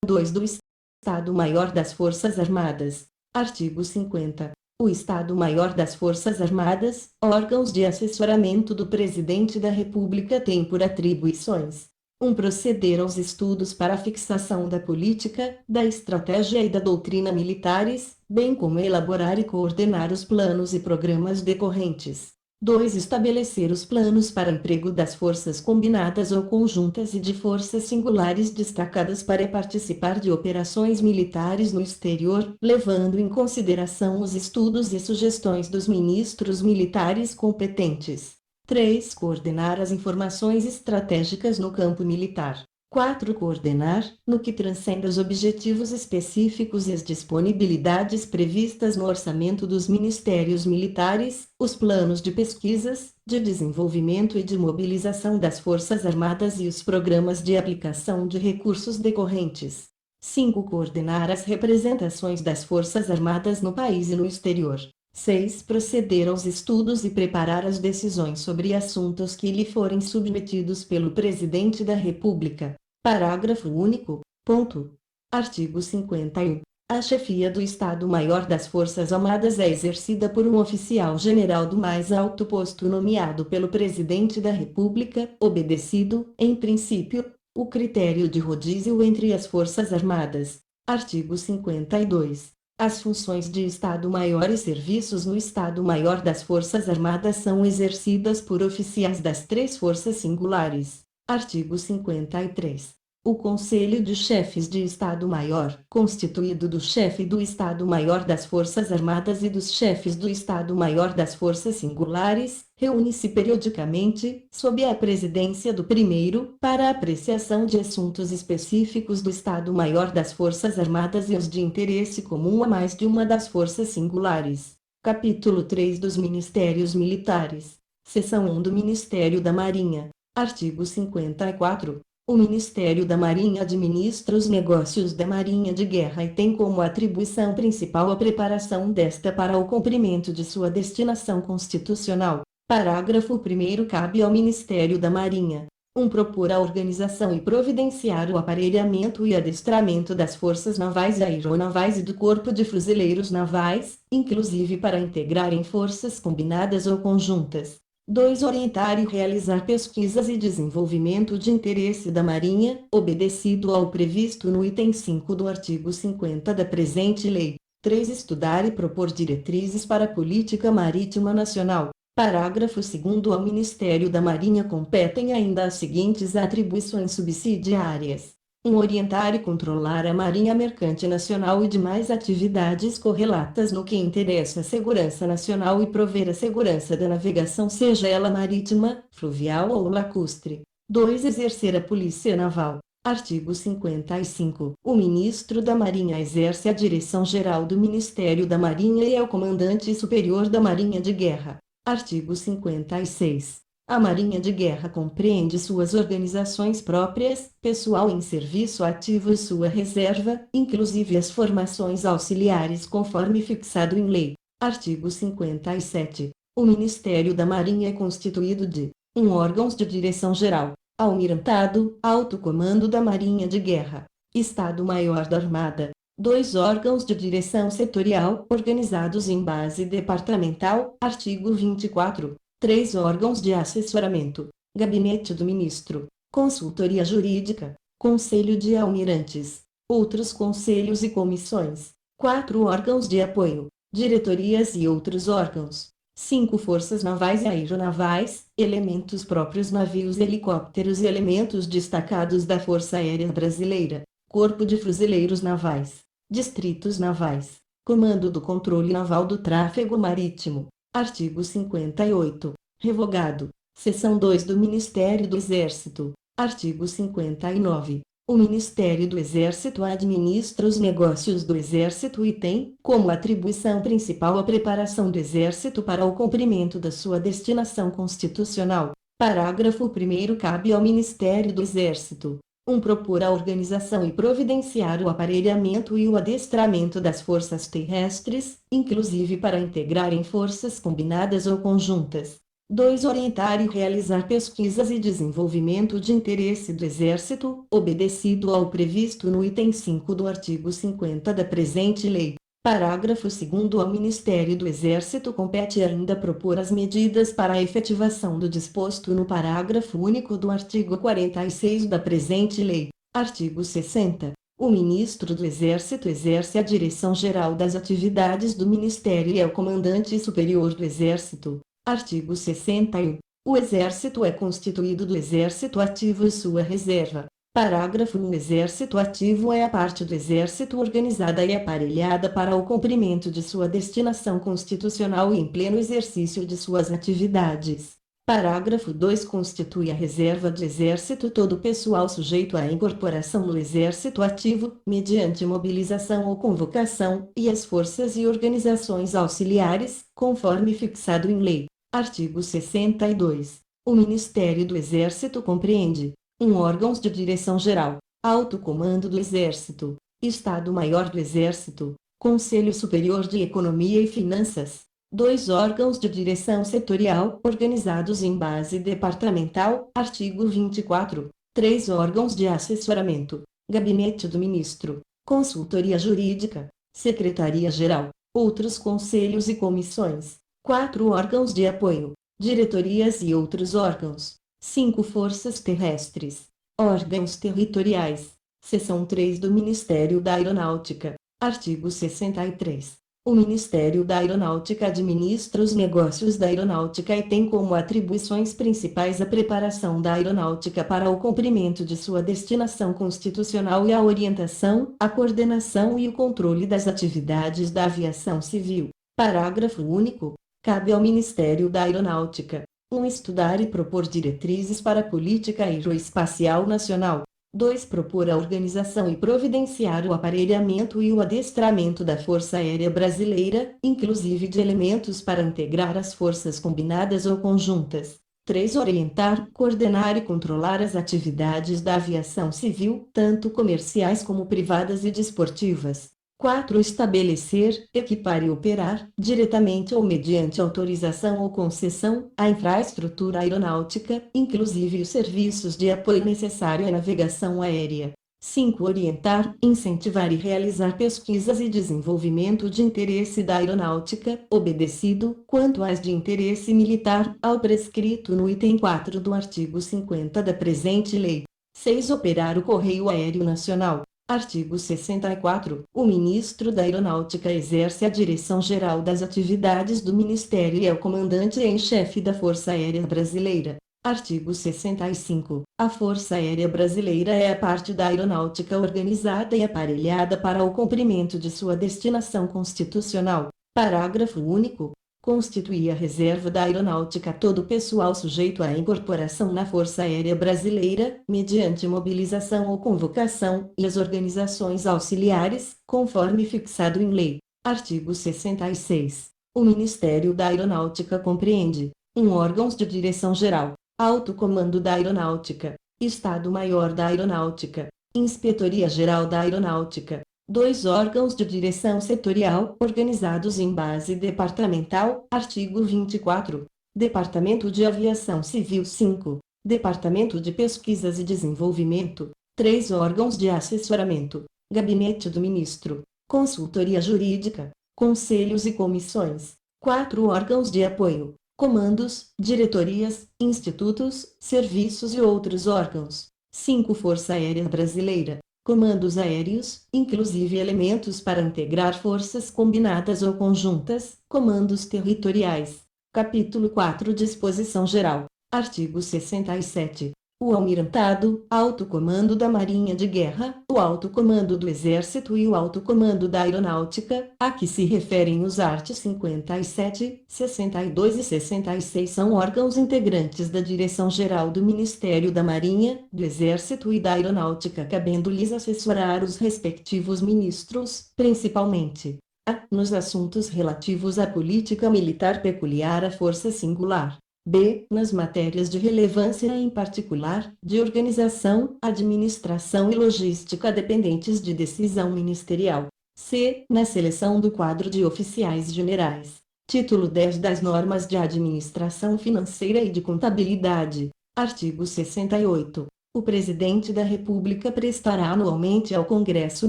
2 do Estado-Maior das Forças Armadas. Artigo 50. O Estado-Maior das Forças Armadas, órgãos de assessoramento do Presidente da República, tem por atribuições: 1. Proceder aos estudos para a fixação da política, da estratégia e da doutrina militares, bem como elaborar e coordenar os planos e programas decorrentes. 2. Estabelecer os planos para emprego das forças combinadas ou conjuntas e de forças singulares destacadas para participar de operações militares no exterior, levando em consideração os estudos e sugestões dos ministros militares competentes. 3. Coordenar as informações estratégicas no campo militar. 4. Coordenar, no que transcende os objetivos específicos e as disponibilidades previstas no orçamento dos ministérios militares, os planos de pesquisas, de desenvolvimento e de mobilização das Forças Armadas e os programas de aplicação de recursos decorrentes. 5. Coordenar as representações das Forças Armadas no país e no exterior. 6. Proceder aos estudos e preparar as decisões sobre assuntos que lhe forem submetidos pelo Presidente da República. Parágrafo único. Ponto. Artigo 51. A chefia do Estado-Maior das Forças Armadas é exercida por um oficial general do mais alto posto nomeado pelo Presidente da República, obedecido, em princípio, o critério de rodízio entre as Forças Armadas. Artigo 52. As funções de Estado-Maior e serviços no Estado-Maior das Forças Armadas são exercidas por oficiais das três forças singulares. Artigo 53. O Conselho de Chefes de Estado-Maior, constituído do chefe do Estado-Maior das Forças Armadas e dos chefes do Estado-Maior das Forças Singulares, reúne-se periodicamente, sob a presidência do primeiro, para a apreciação de assuntos específicos do Estado-Maior das Forças Armadas e os de interesse comum a mais de uma das forças singulares. Capítulo 3 dos Ministérios Militares. Seção 1 do Ministério da Marinha. Artigo 54. O Ministério da Marinha administra os negócios da Marinha de Guerra e tem como atribuição principal a preparação desta para o cumprimento de sua destinação constitucional. Parágrafo 1º. Cabe ao Ministério da Marinha 1. Propor a organização e providenciar o aparelhamento e adestramento das forças navais e aeronavais e do Corpo de Fuzileiros Navais, inclusive para integrar em forças combinadas ou conjuntas. 2. Orientar e realizar pesquisas e desenvolvimento de interesse da Marinha, obedecido ao previsto no item 5 do artigo 50 da presente lei. 3. Estudar e propor diretrizes para a política marítima nacional. Parágrafo 2º. Ao Ministério da Marinha competem ainda as seguintes atribuições subsidiárias. 1. Orientar e controlar a Marinha Mercante Nacional e demais atividades correlatas no que interessa à segurança nacional e prover a segurança da navegação, seja ela marítima, fluvial ou lacustre. 2. Exercer a Polícia Naval. Artigo 55. O Ministro da Marinha exerce a direção-geral do Ministério da Marinha e é o Comandante Superior da Marinha de Guerra. Artigo 56. A Marinha de Guerra compreende suas organizações próprias, pessoal em serviço ativo e sua reserva, inclusive as formações auxiliares conforme fixado em lei. Artigo 57. O Ministério da Marinha é constituído de 1. Órgãos de direção-geral, Almirantado, Alto Comando da Marinha de Guerra, Estado-Maior da Armada. 2. Órgãos de direção setorial, organizados em base departamental. Artigo 24. 3. Órgãos de assessoramento, Gabinete do Ministro, Consultoria Jurídica, Conselho de Almirantes, outros conselhos e comissões. 4. Órgãos de apoio, diretorias e outros órgãos. 5. Forças navais e aeronavais, elementos próprios, navios, helicópteros e elementos destacados da Força Aérea Brasileira, Corpo de Fuzileiros Navais, Distritos Navais, Comando do Controle Naval do Tráfego Marítimo. Artigo 58. Revogado. Seção 2 do Ministério do Exército. Artigo 59. O Ministério do Exército administra os negócios do Exército e tem, como atribuição principal, a preparação do Exército para o cumprimento da sua destinação constitucional. Parágrafo 1º. Cabe ao Ministério do Exército 1. Propor a organização e providenciar o aparelhamento e o adestramento das forças terrestres, inclusive para integrar em forças combinadas ou conjuntas. 2. Orientar e realizar pesquisas e desenvolvimento de interesse do Exército, obedecido ao previsto no item 5 do artigo 50 da presente lei. Parágrafo 2º. Ao Ministério do Exército compete ainda propor as medidas para a efetivação do disposto no parágrafo único do artigo 46 da presente lei. Artigo 60. O Ministro do Exército exerce a direção geral das atividades do Ministério e é o Comandante Superior do Exército. Artigo 61. O Exército é constituído do Exército Ativo e sua reserva. Parágrafo 1. O Exército Ativo é a parte do Exército organizada e aparelhada para o cumprimento de sua destinação constitucional e em pleno exercício de suas atividades. Parágrafo 2. Constitui a reserva do Exército todo pessoal sujeito à incorporação no Exército Ativo, mediante mobilização ou convocação, e as forças e organizações auxiliares, conforme fixado em lei. Artigo 62. O Ministério do Exército compreende: 1. Órgãos de direção geral, Alto Comando do Exército, Estado-Maior do Exército, Conselho Superior de Economia e Finanças. 2. Órgãos de direção setorial, organizados em base departamental, artigo 24. 3. Órgãos de assessoramento, Gabinete do Ministro, Consultoria Jurídica, Secretaria-Geral, outros conselhos e comissões. 4. Órgãos de apoio, diretorias e outros órgãos. 5. Forças terrestres, órgãos territoriais. Seção 3 do Ministério da Aeronáutica. Artigo 63. O Ministério da Aeronáutica administra os negócios da aeronáutica e tem como atribuições principais a preparação da aeronáutica para o cumprimento de sua destinação constitucional e a orientação, a coordenação e o controle das atividades da aviação civil. Parágrafo único. Cabe ao Ministério da Aeronáutica: 1. Estudar e propor diretrizes para a política aeroespacial nacional. 2. Propor a organização e providenciar o aparelhamento e o adestramento da Força Aérea Brasileira, inclusive de elementos para integrar as forças combinadas ou conjuntas. 3. Orientar, coordenar e controlar as atividades da aviação civil, tanto comerciais como privadas e desportivas. 4. Estabelecer, equipar e operar, diretamente ou mediante autorização ou concessão, a infraestrutura aeronáutica, inclusive os serviços de apoio necessário à navegação aérea. 5. Orientar, incentivar e realizar pesquisas e desenvolvimento de interesse da aeronáutica, obedecido, quanto às de interesse militar, ao prescrito no item 4 do artigo 50 da presente lei. 6. Operar o Correio Aéreo Nacional. Artigo 64. O Ministro da Aeronáutica exerce a direção-geral das atividades do Ministério e é o comandante em chefe da Força Aérea Brasileira. Artigo 65. A Força Aérea Brasileira é a parte da aeronáutica organizada e aparelhada para o cumprimento de sua destinação constitucional. Parágrafo único. Constitui a reserva da aeronáutica todo pessoal sujeito à incorporação na Força Aérea Brasileira, mediante mobilização ou convocação, e as organizações auxiliares, conforme fixado em lei. Artigo 66. O Ministério da Aeronáutica compreende: 1. Órgãos de direção geral, Alto Comando da Aeronáutica, Estado-Maior da Aeronáutica, Inspetoria-Geral da Aeronáutica. 2. Órgãos de direção setorial, organizados em base departamental, artigo 24. Departamento de Aviação Civil. 5. Departamento de Pesquisas e Desenvolvimento. 3. Órgãos de assessoramento, Gabinete do Ministro, Consultoria Jurídica, Conselhos e Comissões. 4. Órgãos de apoio, comandos, diretorias, institutos, serviços e outros órgãos. 5. Força Aérea Brasileira. Comandos aéreos, inclusive elementos para integrar forças combinadas ou conjuntas, comandos territoriais. Capítulo 4. Disposição Geral. Artigo 67. O Almirantado, Alto Comando da Marinha de Guerra, o Alto Comando do Exército e o Alto Comando da Aeronáutica, a que se referem os artigos 57, 62 e 66 são órgãos integrantes da Direção-Geral do Ministério da Marinha, do Exército e da Aeronáutica, cabendo-lhes assessorar os respectivos ministros, principalmente: a. Nos assuntos relativos à política militar peculiar à força singular. B. Nas matérias de relevância em particular, de organização, administração e logística dependentes de decisão ministerial. C. Na seleção do quadro de oficiais generais. Título 10 das Normas de Administração Financeira e de Contabilidade. Artigo 68. O Presidente da República prestará anualmente ao Congresso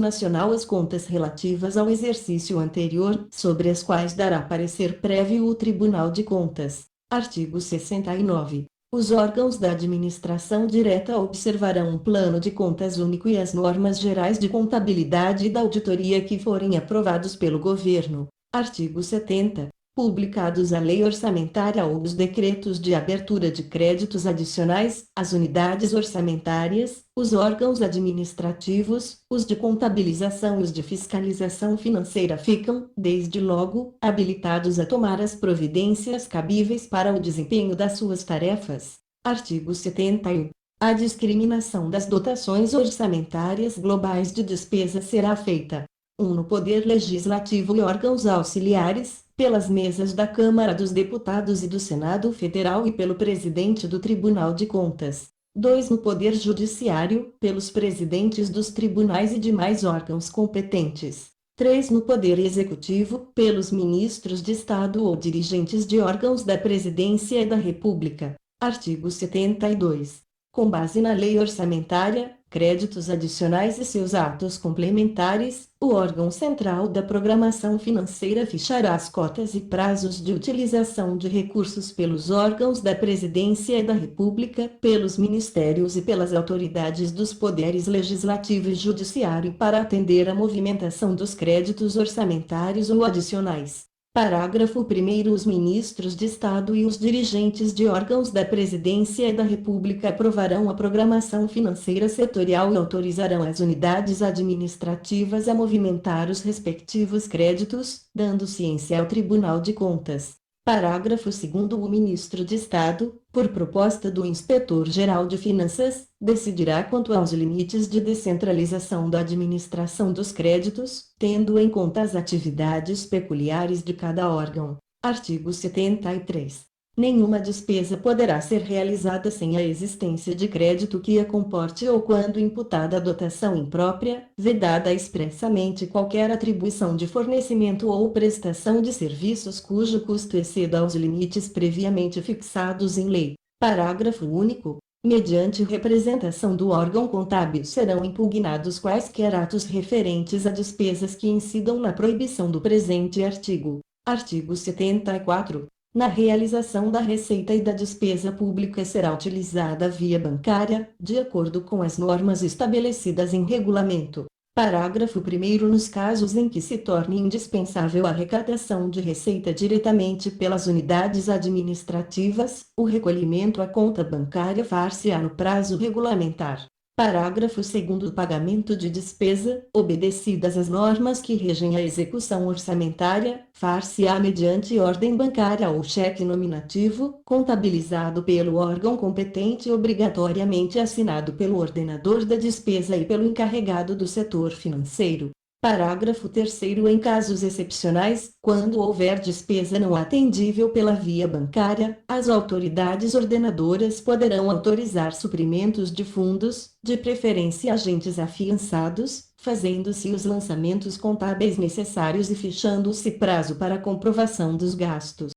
Nacional as contas relativas ao exercício anterior, sobre as quais dará parecer prévio o Tribunal de Contas. Artigo 69. Os órgãos da administração direta observarão um plano de contas único e as normas gerais de contabilidade e da auditoria que forem aprovados pelo governo. Artigo 70. publicados a lei orçamentária ou os decretos de abertura de créditos adicionais, as unidades orçamentárias, os órgãos administrativos, os de contabilização e os de fiscalização financeira ficam, desde logo, habilitados a tomar as providências cabíveis para o desempenho das suas tarefas. Artigo 71. A discriminação das dotações orçamentárias globais de despesa será feita: 1. No Poder Legislativo e órgãos auxiliares, pelas mesas da Câmara dos Deputados e do Senado Federal e pelo Presidente do Tribunal de Contas. 2. No Poder Judiciário, pelos presidentes dos tribunais e demais órgãos competentes. 3. No Poder Executivo, pelos ministros de Estado ou dirigentes de órgãos da Presidência da República. Artigo 72. Com base na Lei Orçamentária, Créditos Adicionais e seus atos complementares, o órgão central da programação financeira fixará as cotas e prazos de utilização de recursos pelos órgãos da Presidência da República, pelos ministérios e pelas autoridades dos poderes legislativo e judiciário para atender à movimentação dos créditos orçamentários ou adicionais. Parágrafo 1º. Os ministros de Estado e os dirigentes de órgãos da Presidência da República aprovarão a programação financeira setorial e autorizarão as unidades administrativas a movimentar os respectivos créditos, dando ciência ao Tribunal de Contas. Parágrafo 2º. O ministro de Estado, por proposta do Inspetor-Geral de Finanças, decidirá quanto aos limites de descentralização da administração dos créditos, tendo em conta as atividades peculiares de cada órgão. Artigo 73. Nenhuma despesa poderá ser realizada sem a existência de crédito que a comporte ou quando imputada a dotação imprópria, vedada expressamente qualquer atribuição de fornecimento ou prestação de serviços cujo custo exceda aos limites previamente fixados em lei. Parágrafo único. Mediante representação do órgão contábil serão impugnados quaisquer atos referentes a despesas que incidam na proibição do presente artigo. Artigo 74. Na realização da receita e da despesa pública será utilizada a via bancária, de acordo com as normas estabelecidas em regulamento. Parágrafo 1º. Nos casos em que se torne indispensável a arrecadação de receita diretamente pelas unidades administrativas, o recolhimento à conta bancária far-se-á no prazo regulamentar. Parágrafo 2º. O pagamento de despesa, obedecidas as normas que regem a execução orçamentária, far-se-á mediante ordem bancária ou cheque nominativo, contabilizado pelo órgão competente e obrigatoriamente assinado pelo ordenador da despesa e pelo encarregado do setor financeiro. Parágrafo 3º. Em casos excepcionais, quando houver despesa não atendível pela via bancária, as autoridades ordenadoras poderão autorizar suprimentos de fundos, de preferência agentes afiançados, fazendo-se os lançamentos contábeis necessários e fixando-se prazo para comprovação dos gastos.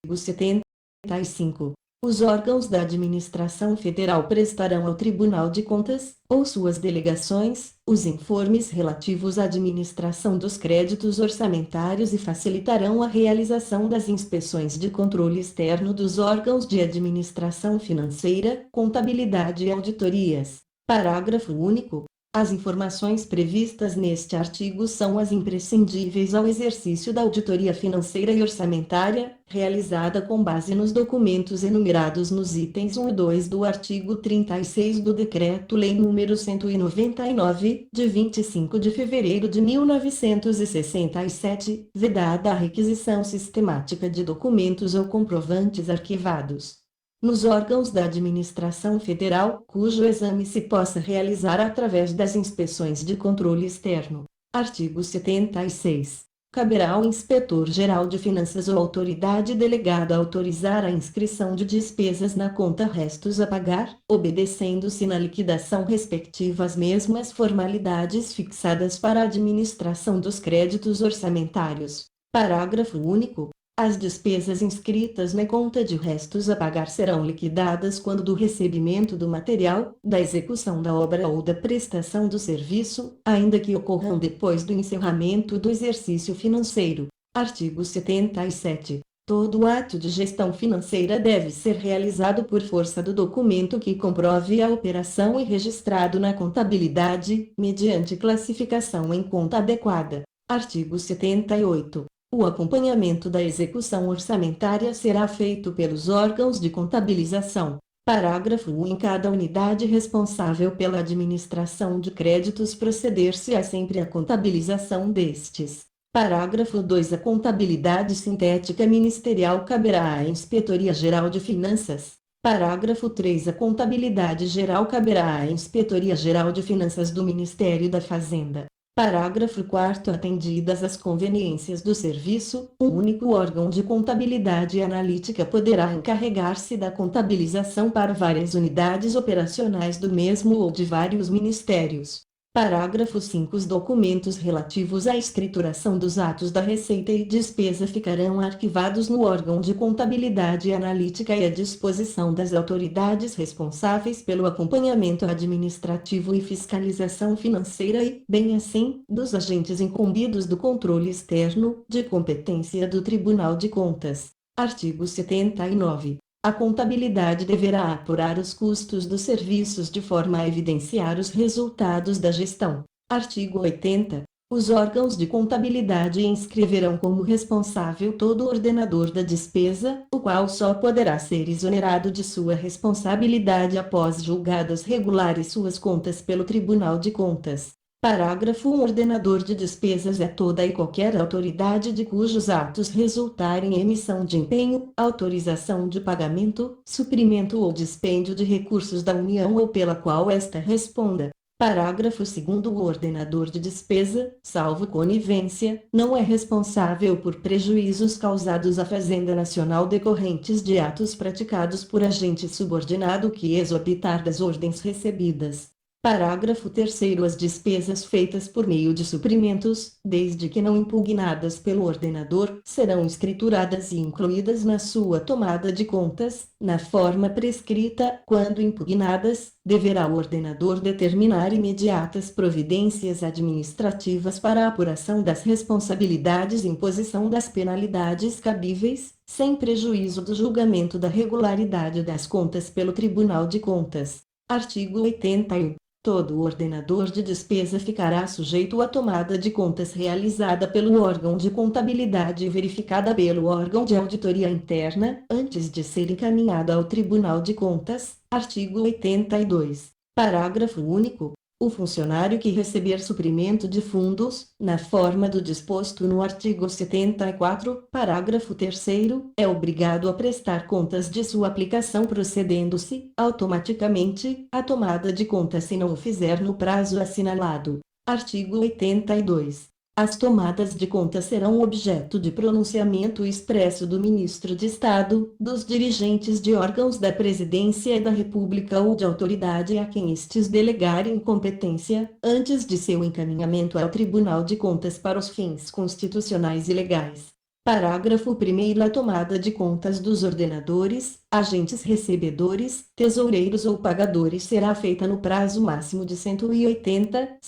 Artigo 75. Os órgãos da administração federal prestarão ao Tribunal de Contas, ou suas delegações, os informes relativos à administração dos créditos orçamentários e facilitarão a realização das inspeções de controle externo dos órgãos de administração financeira, contabilidade e auditorias. Parágrafo único. As informações previstas neste artigo são as imprescindíveis ao exercício da auditoria financeira e orçamentária, realizada com base nos documentos enumerados nos itens 1 e 2 do artigo 36 do Decreto-Lei nº 199, de 25 de fevereiro de 1967, vedada a requisição sistemática de documentos ou comprovantes arquivados. Nos órgãos da administração federal, cujo exame se possa realizar através das inspeções de controle externo. Artigo 76. Caberá ao Inspetor-Geral de Finanças ou autoridade delegada autorizar a inscrição de despesas na conta restos a pagar, obedecendo-se na liquidação respectiva às mesmas formalidades fixadas para a administração dos créditos orçamentários. Parágrafo único. As despesas inscritas na conta de restos a pagar serão liquidadas quando do recebimento do material, da execução da obra ou da prestação do serviço, ainda que ocorram depois do encerramento do exercício financeiro. Artigo 77. Todo ato de gestão financeira deve ser realizado por força do documento que comprove a operação e registrado na contabilidade, mediante classificação em conta adequada. Artigo 78. O acompanhamento da execução orçamentária será feito pelos órgãos de contabilização. Parágrafo 1. Em cada unidade responsável pela administração de créditos proceder-se-á sempre a contabilização destes. Parágrafo 2. A contabilidade sintética ministerial caberá à Inspetoria Geral de Finanças. Parágrafo 3. A contabilidade geral caberá à Inspetoria Geral de Finanças do Ministério da Fazenda. Parágrafo 4. Atendidas as conveniências do serviço, um único órgão de contabilidade analítica poderá encarregar-se da contabilização para várias unidades operacionais do mesmo ou de vários ministérios. Parágrafo 5. Os documentos relativos à escrituração dos atos da receita e despesa ficarão arquivados no órgão de contabilidade analítica e à disposição das autoridades responsáveis pelo acompanhamento administrativo e fiscalização financeira e, bem assim, dos agentes incumbidos do controle externo, de competência do Tribunal de Contas. Artigo 79. A contabilidade deverá apurar os custos dos serviços de forma a evidenciar os resultados da gestão. Artigo 80. Os órgãos de contabilidade inscreverão como responsável todo ordenador da despesa, o qual só poderá ser exonerado de sua responsabilidade após julgadas regulares suas contas pelo Tribunal de Contas. Parágrafo 1. Ordenador de despesas é toda e qualquer autoridade de cujos atos resultarem em emissão de empenho, autorização de pagamento, suprimento ou dispêndio de recursos da União ou pela qual esta responda. Parágrafo 2º. O ordenador de despesa, salvo conivência, não é responsável por prejuízos causados à Fazenda Nacional decorrentes de atos praticados por agente subordinado que exorbitar das ordens recebidas. Parágrafo 3º. As despesas feitas por meio de suprimentos, desde que não impugnadas pelo ordenador, serão escrituradas e incluídas na sua tomada de contas, na forma prescrita. Quando impugnadas, deverá o ordenador determinar imediatas providências administrativas para a apuração das responsabilidades e imposição das penalidades cabíveis, sem prejuízo do julgamento da regularidade das contas pelo Tribunal de Contas. Artigo 81. Todo ordenador de despesa ficará sujeito à tomada de contas realizada pelo órgão de contabilidade e verificada pelo órgão de auditoria interna, antes de ser encaminhada ao Tribunal de Contas. Artigo 82. Parágrafo único. O funcionário que receber suprimento de fundos, na forma do disposto no artigo 74, parágrafo 3º, é obrigado a prestar contas de sua aplicação procedendo-se, automaticamente, à tomada de contas se não o fizer no prazo assinalado. Artigo 82. As tomadas de contas serão objeto de pronunciamento expresso do Ministro de Estado, dos dirigentes de órgãos da Presidência da República ou de autoridade a quem estes delegarem competência, antes de seu encaminhamento ao Tribunal de Contas para os fins constitucionais e legais. Parágrafo 1º. A tomada de contas dos ordenadores, agentes recebedores, tesoureiros ou pagadores será feita no prazo máximo de 180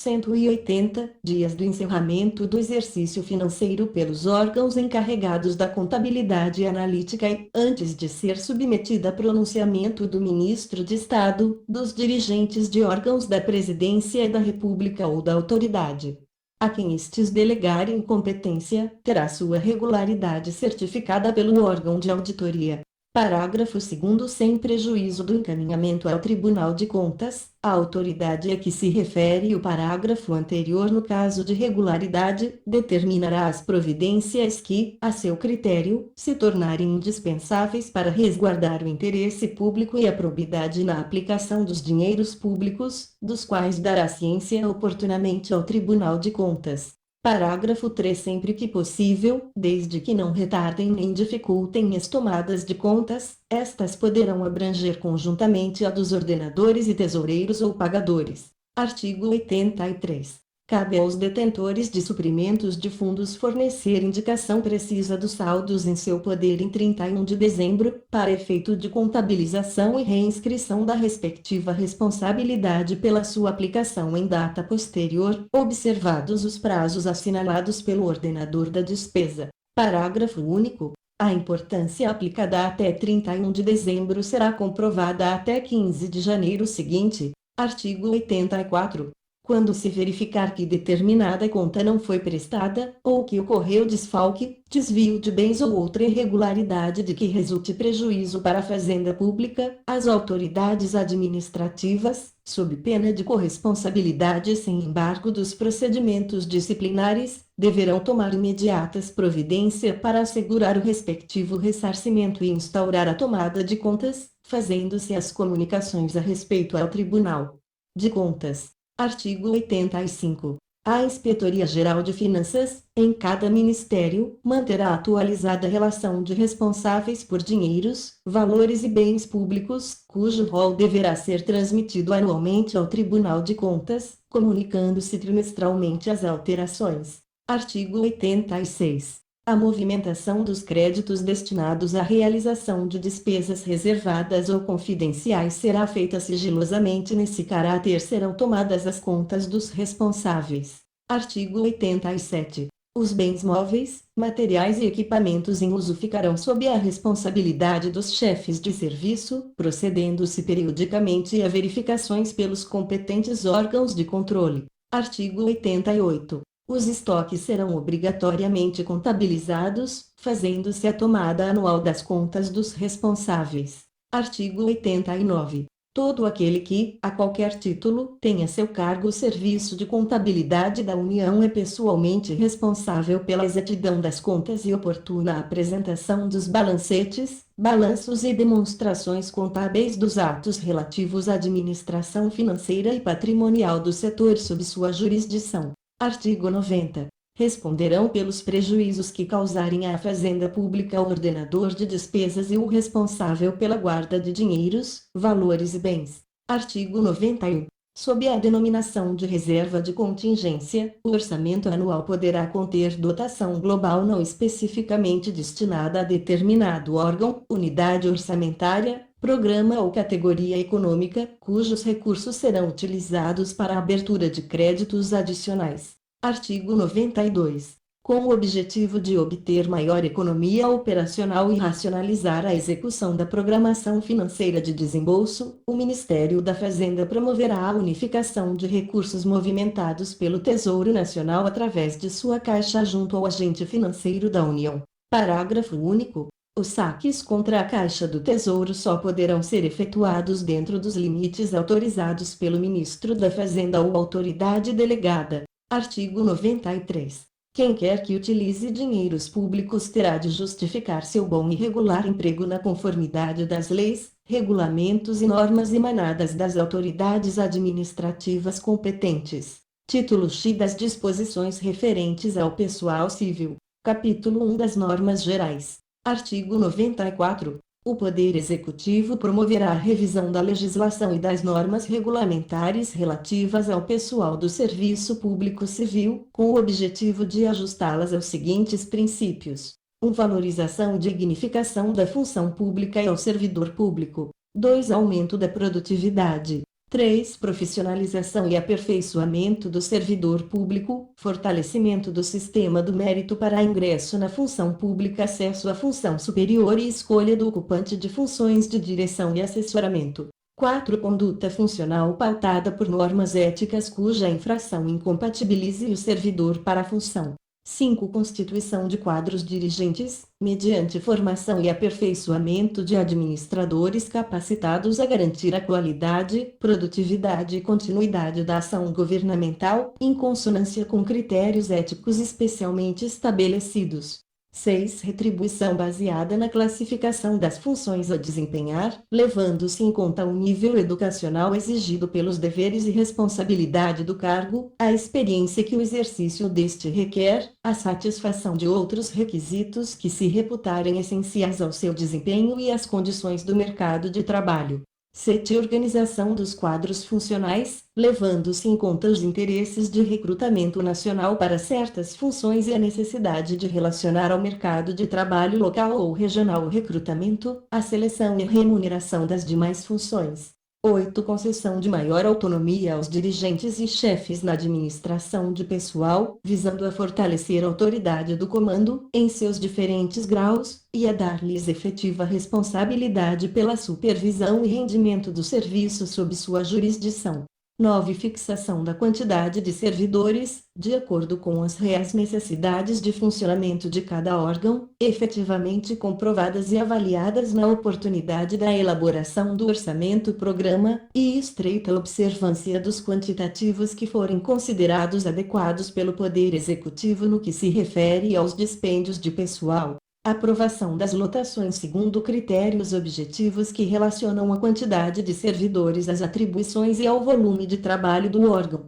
dias do encerramento do exercício financeiro pelos órgãos encarregados da contabilidade analítica e, antes de ser submetida a pronunciamento do Ministro de Estado, dos dirigentes de órgãos da Presidência da República ou da autoridade a quem estes delegarem competência, terá sua regularidade certificada pelo órgão de auditoria. Parágrafo 2º. Sem prejuízo do encaminhamento ao Tribunal de Contas, a autoridade a que se refere o parágrafo anterior no caso de regularidade, determinará as providências que, a seu critério, se tornarem indispensáveis para resguardar o interesse público e a probidade na aplicação dos dinheiros públicos, dos quais dará ciência oportunamente ao Tribunal de Contas. Parágrafo 3. Sempre que possível, desde que não retardem nem dificultem as tomadas de contas, estas poderão abranger conjuntamente a dos ordenadores e tesoureiros ou pagadores. Artigo 83. Cabe aos detentores de suprimentos de fundos fornecer indicação precisa dos saldos em seu poder em 31 de dezembro, para efeito de contabilização e reinscrição da respectiva responsabilidade pela sua aplicação em data posterior, observados os prazos assinalados pelo ordenador da despesa. Parágrafo único. A importância aplicada até 31 de dezembro será comprovada até 15 de janeiro seguinte. Artigo 84. Quando se verificar que determinada conta não foi prestada, ou que ocorreu desfalque, desvio de bens ou outra irregularidade de que resulte prejuízo para a Fazenda Pública, as autoridades administrativas, sob pena de corresponsabilidade sem embargo dos procedimentos disciplinares, deverão tomar imediatas providências para assegurar o respectivo ressarcimento e instaurar a tomada de contas, fazendo-se as comunicações a respeito ao Tribunal de Contas. Artigo 85. A Inspetoria-Geral de Finanças, em cada ministério, manterá atualizada a relação de responsáveis por dinheiros, valores e bens públicos, cujo rol deverá ser transmitido anualmente ao Tribunal de Contas, comunicando-se trimestralmente as alterações. Artigo 86. A movimentação dos créditos destinados à realização de despesas reservadas ou confidenciais será feita sigilosamente. Nesse caráter serão tomadas as contas dos responsáveis. Artigo 87. Os bens móveis, materiais e equipamentos em uso ficarão sob a responsabilidade dos chefes de serviço, procedendo-se periodicamente a verificações pelos competentes órgãos de controle. Artigo 88. Os estoques serão obrigatoriamente contabilizados, fazendo-se a tomada anual das contas dos responsáveis. Artigo 89. Todo aquele que, a qualquer título, tenha a seu cargo o serviço de contabilidade da União é pessoalmente responsável pela exatidão das contas e oportuna apresentação dos balancetes, balanços e demonstrações contábeis dos atos relativos à administração financeira e patrimonial do setor sob sua jurisdição. Artigo 90. Responderão pelos prejuízos que causarem à Fazenda Pública o ordenador de despesas e o responsável pela guarda de dinheiros, valores e bens. Artigo 91. Sob a denominação de reserva de contingência, o orçamento anual poderá conter dotação global não especificamente destinada a determinado órgão, unidade orçamentária, programa ou categoria econômica, cujos recursos serão utilizados para a abertura de créditos adicionais. Artigo 92. Com o objetivo de obter maior economia operacional e racionalizar a execução da programação financeira de desembolso, o Ministério da Fazenda promoverá a unificação de recursos movimentados pelo Tesouro Nacional através de sua caixa junto ao agente financeiro da União. Parágrafo único. Os saques contra a Caixa do Tesouro só poderão ser efetuados dentro dos limites autorizados pelo Ministro da Fazenda ou autoridade delegada. Artigo 93. Quem quer que utilize dinheiros públicos terá de justificar seu bom e regular emprego na conformidade das leis, regulamentos e normas emanadas das autoridades administrativas competentes. Título X das disposições referentes ao pessoal civil. Capítulo 1 das normas gerais. Artigo 94. O Poder Executivo promoverá a revisão da legislação e das normas regulamentares relativas ao pessoal do Serviço Público Civil, com o objetivo de ajustá-las aos seguintes princípios: 1. Valorização e dignificação da função pública e ao servidor público. 2. Aumento da produtividade. 3. Profissionalização e aperfeiçoamento do servidor público, fortalecimento do sistema do mérito para ingresso na função pública, acesso à função superior e escolha do ocupante de funções de direção e assessoramento. 4. Conduta funcional pautada por normas éticas cuja infração incompatibilize o servidor para a função. 5. Constituição de quadros dirigentes, mediante formação e aperfeiçoamento de administradores capacitados a garantir a qualidade, produtividade e continuidade da ação governamental, em consonância com critérios éticos especialmente estabelecidos. 6. Retribuição baseada na classificação das funções a desempenhar, levando-se em conta o nível educacional exigido pelos deveres e responsabilidade do cargo, a experiência que o exercício deste requer, a satisfação de outros requisitos que se reputarem essenciais ao seu desempenho e as condições do mercado de trabalho. 7. Organização dos quadros funcionais, levando-se em conta os interesses de recrutamento nacional para certas funções e a necessidade de relacionar ao mercado de trabalho local ou regional o recrutamento, a seleção e a remuneração das demais funções. 8. Concessão de maior autonomia aos dirigentes e chefes na administração de pessoal, visando a fortalecer a autoridade do comando, em seus diferentes graus, e a dar-lhes efetiva responsabilidade pela supervisão e rendimento do serviço sob sua jurisdição. 9. Fixação da quantidade de servidores, de acordo com as reais necessidades de funcionamento de cada órgão, efetivamente comprovadas e avaliadas na oportunidade da elaboração do orçamento-programa, e estreita observância dos quantitativos que forem considerados adequados pelo Poder Executivo no que se refere aos dispêndios de pessoal. Aprovação das lotações segundo critérios objetivos que relacionam a quantidade de servidores às atribuições e ao volume de trabalho do órgão.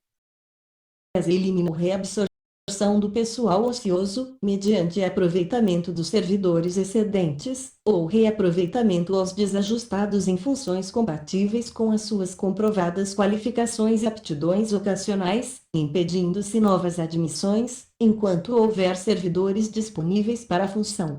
Elimina a reabsorção do pessoal ocioso, mediante aproveitamento dos servidores excedentes, ou reaproveitamento aos desajustados em funções compatíveis com as suas comprovadas qualificações e aptidões vocacionais, impedindo-se novas admissões, enquanto houver servidores disponíveis para a função.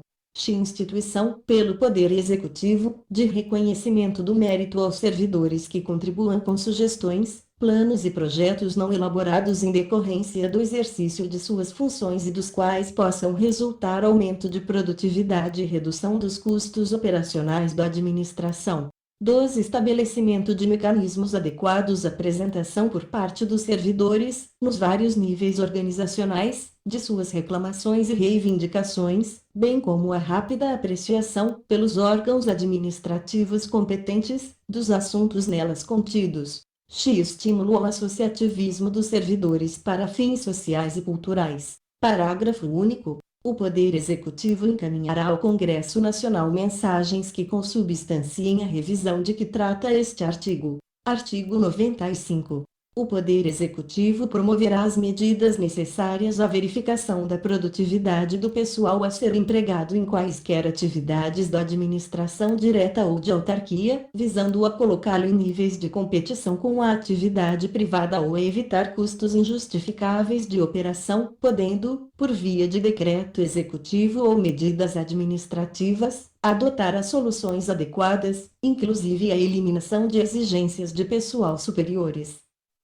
Instituição, pelo Poder Executivo, de reconhecimento do mérito aos servidores que contribuam com sugestões, planos e projetos não elaborados em decorrência do exercício de suas funções e dos quais possam resultar aumento de produtividade e redução dos custos operacionais da administração. 12. Estabelecimento de mecanismos adequados à apresentação por parte dos servidores, nos vários níveis organizacionais, de suas reclamações e reivindicações, bem como a rápida apreciação, pelos órgãos administrativos competentes, dos assuntos nelas contidos. Estímulo ao associativismo dos servidores para fins sociais e culturais. Parágrafo único. O Poder Executivo encaminhará ao Congresso Nacional mensagens que consubstanciem a revisão de que trata este artigo. Artigo 95. O Poder Executivo promoverá as medidas necessárias à verificação da produtividade do pessoal a ser empregado em quaisquer atividades da administração direta ou de autarquia, visando a colocá-lo em níveis de competição com a atividade privada ou a evitar custos injustificáveis de operação, podendo, por via de decreto executivo ou medidas administrativas, adotar as soluções adequadas, inclusive a eliminação de exigências de pessoal superiores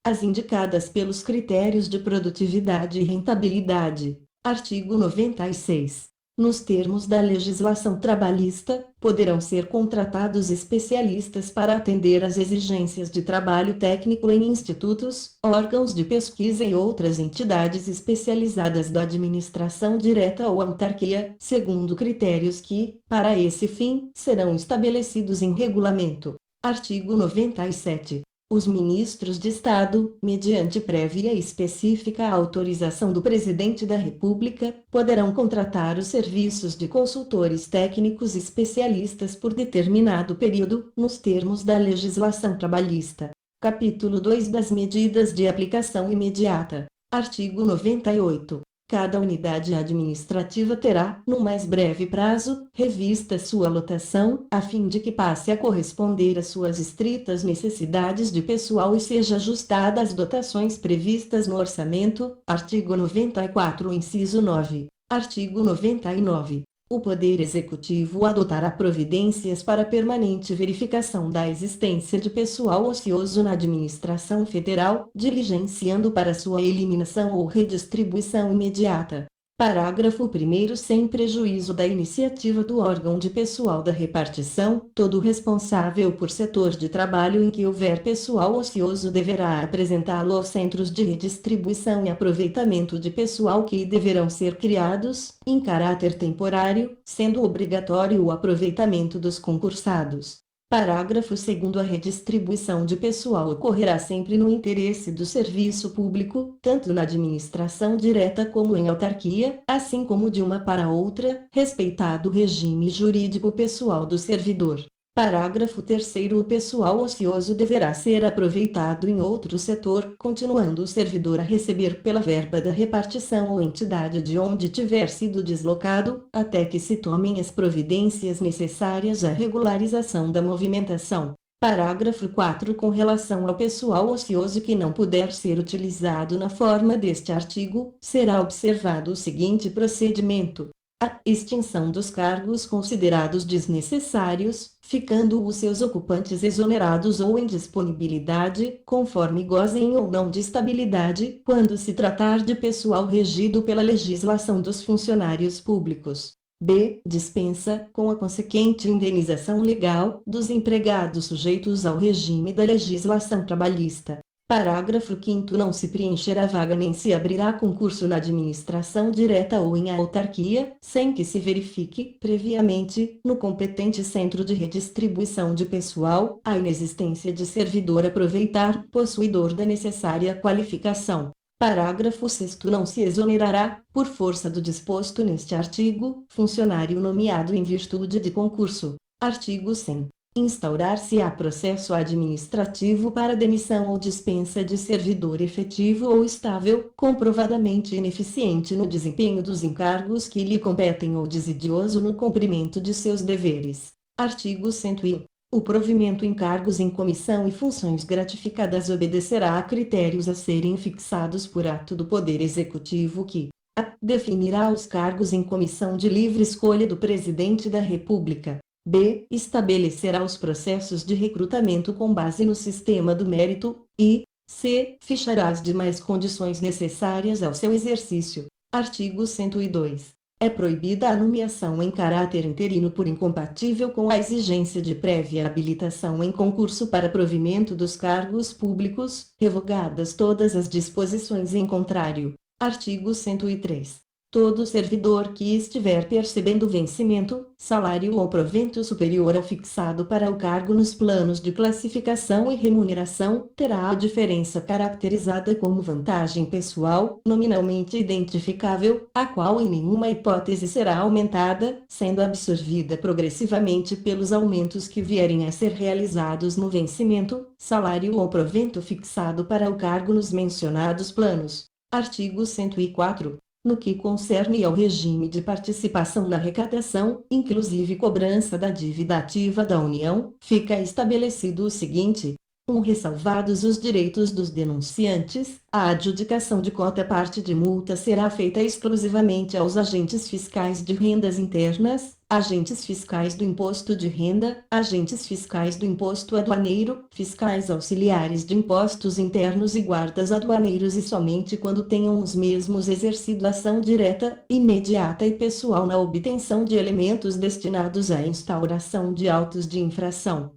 as indicadas pelos critérios de produtividade e rentabilidade. Artigo 96. Nos termos da legislação trabalhista, poderão ser contratados especialistas para atender às exigências de trabalho técnico em institutos, órgãos de pesquisa e outras entidades especializadas da administração direta ou autarquia, segundo critérios que, para esse fim, serão estabelecidos em regulamento. Artigo 97. Os ministros de Estado, mediante prévia e específica autorização do Presidente da República, poderão contratar os serviços de consultores técnicos especialistas por determinado período, nos termos da legislação trabalhista. Capítulo 2 das medidas de aplicação imediata. Artigo 98. Cada unidade administrativa terá, no mais breve prazo, revista sua lotação, a fim de que passe a corresponder às suas estritas necessidades de pessoal e seja ajustada às dotações previstas no orçamento. Artigo 94, inciso 9. Artigo 99. O Poder Executivo adotará providências para permanente verificação da existência de pessoal ocioso na administração federal, diligenciando para sua eliminação ou redistribuição imediata. Parágrafo 1º. Sem prejuízo da iniciativa do órgão de pessoal da repartição, todo responsável por setor de trabalho em que houver pessoal ocioso deverá apresentá-lo aos centros de redistribuição e aproveitamento de pessoal que deverão ser criados, em caráter temporário, sendo obrigatório o aproveitamento dos concursados. Parágrafo 2º. A redistribuição de pessoal ocorrerá sempre no interesse do serviço público, tanto na administração direta como em autarquia, assim como de uma para outra, respeitado o regime jurídico pessoal do servidor. Parágrafo 3º. O pessoal ocioso deverá ser aproveitado em outro setor, continuando o servidor a receber pela verba da repartição ou entidade de onde tiver sido deslocado, até que se tomem as providências necessárias à regularização da movimentação. Parágrafo 4. Com relação ao pessoal ocioso que não puder ser utilizado na forma deste artigo, será observado o seguinte procedimento: a extinção dos cargos considerados desnecessários, ficando os seus ocupantes exonerados ou em disponibilidade, conforme gozem ou não de estabilidade, quando se tratar de pessoal regido pela legislação dos funcionários públicos. B. Dispensa, com a consequente indenização legal, dos empregados sujeitos ao regime da legislação trabalhista. Parágrafo 5º. Não se preencherá vaga nem se abrirá concurso na administração direta ou em autarquia, sem que se verifique, previamente, no competente centro de redistribuição de pessoal, a inexistência de servidor aproveitar, possuidor da necessária qualificação. Parágrafo 6º. Não se exonerará, por força do disposto neste artigo, funcionário nomeado em virtude de concurso. Artigo 100. Instaurar-se-á processo administrativo para demissão ou dispensa de servidor efetivo ou estável, comprovadamente ineficiente no desempenho dos encargos que lhe competem ou desidioso no cumprimento de seus deveres. Artigo 101. O provimento em cargos em comissão e funções gratificadas obedecerá a critérios a serem fixados por ato do Poder Executivo que a. Definirá os cargos em comissão de livre escolha do Presidente da República. B. Estabelecerá os processos de recrutamento com base no sistema do mérito, e C. Fichará as demais condições necessárias ao seu exercício. Artigo 102. É proibida a nomeação em caráter interino por incompatível com a exigência de prévia habilitação em concurso para provimento dos cargos públicos, revogadas todas as disposições em contrário. Artigo 103. Todo servidor que estiver percebendo vencimento, salário ou provento superior ao fixado para o cargo nos planos de classificação e remuneração, terá a diferença caracterizada como vantagem pessoal, nominalmente identificável, a qual em nenhuma hipótese será aumentada, sendo absorvida progressivamente pelos aumentos que vierem a ser realizados no vencimento, salário ou provento fixado para o cargo nos mencionados planos. Artigo 104. No que concerne ao regime de participação na arrecadação, inclusive cobrança da dívida ativa da União, fica estabelecido o seguinte: 1. Ressalvados os direitos dos denunciantes, a adjudicação de quota-parte de multa será feita exclusivamente aos agentes fiscais de rendas internas, agentes fiscais do imposto de renda, agentes fiscais do imposto aduaneiro, fiscais auxiliares de impostos internos e guardas aduaneiros, e somente quando tenham os mesmos exercido ação direta, imediata e pessoal na obtenção de elementos destinados à instauração de autos de infração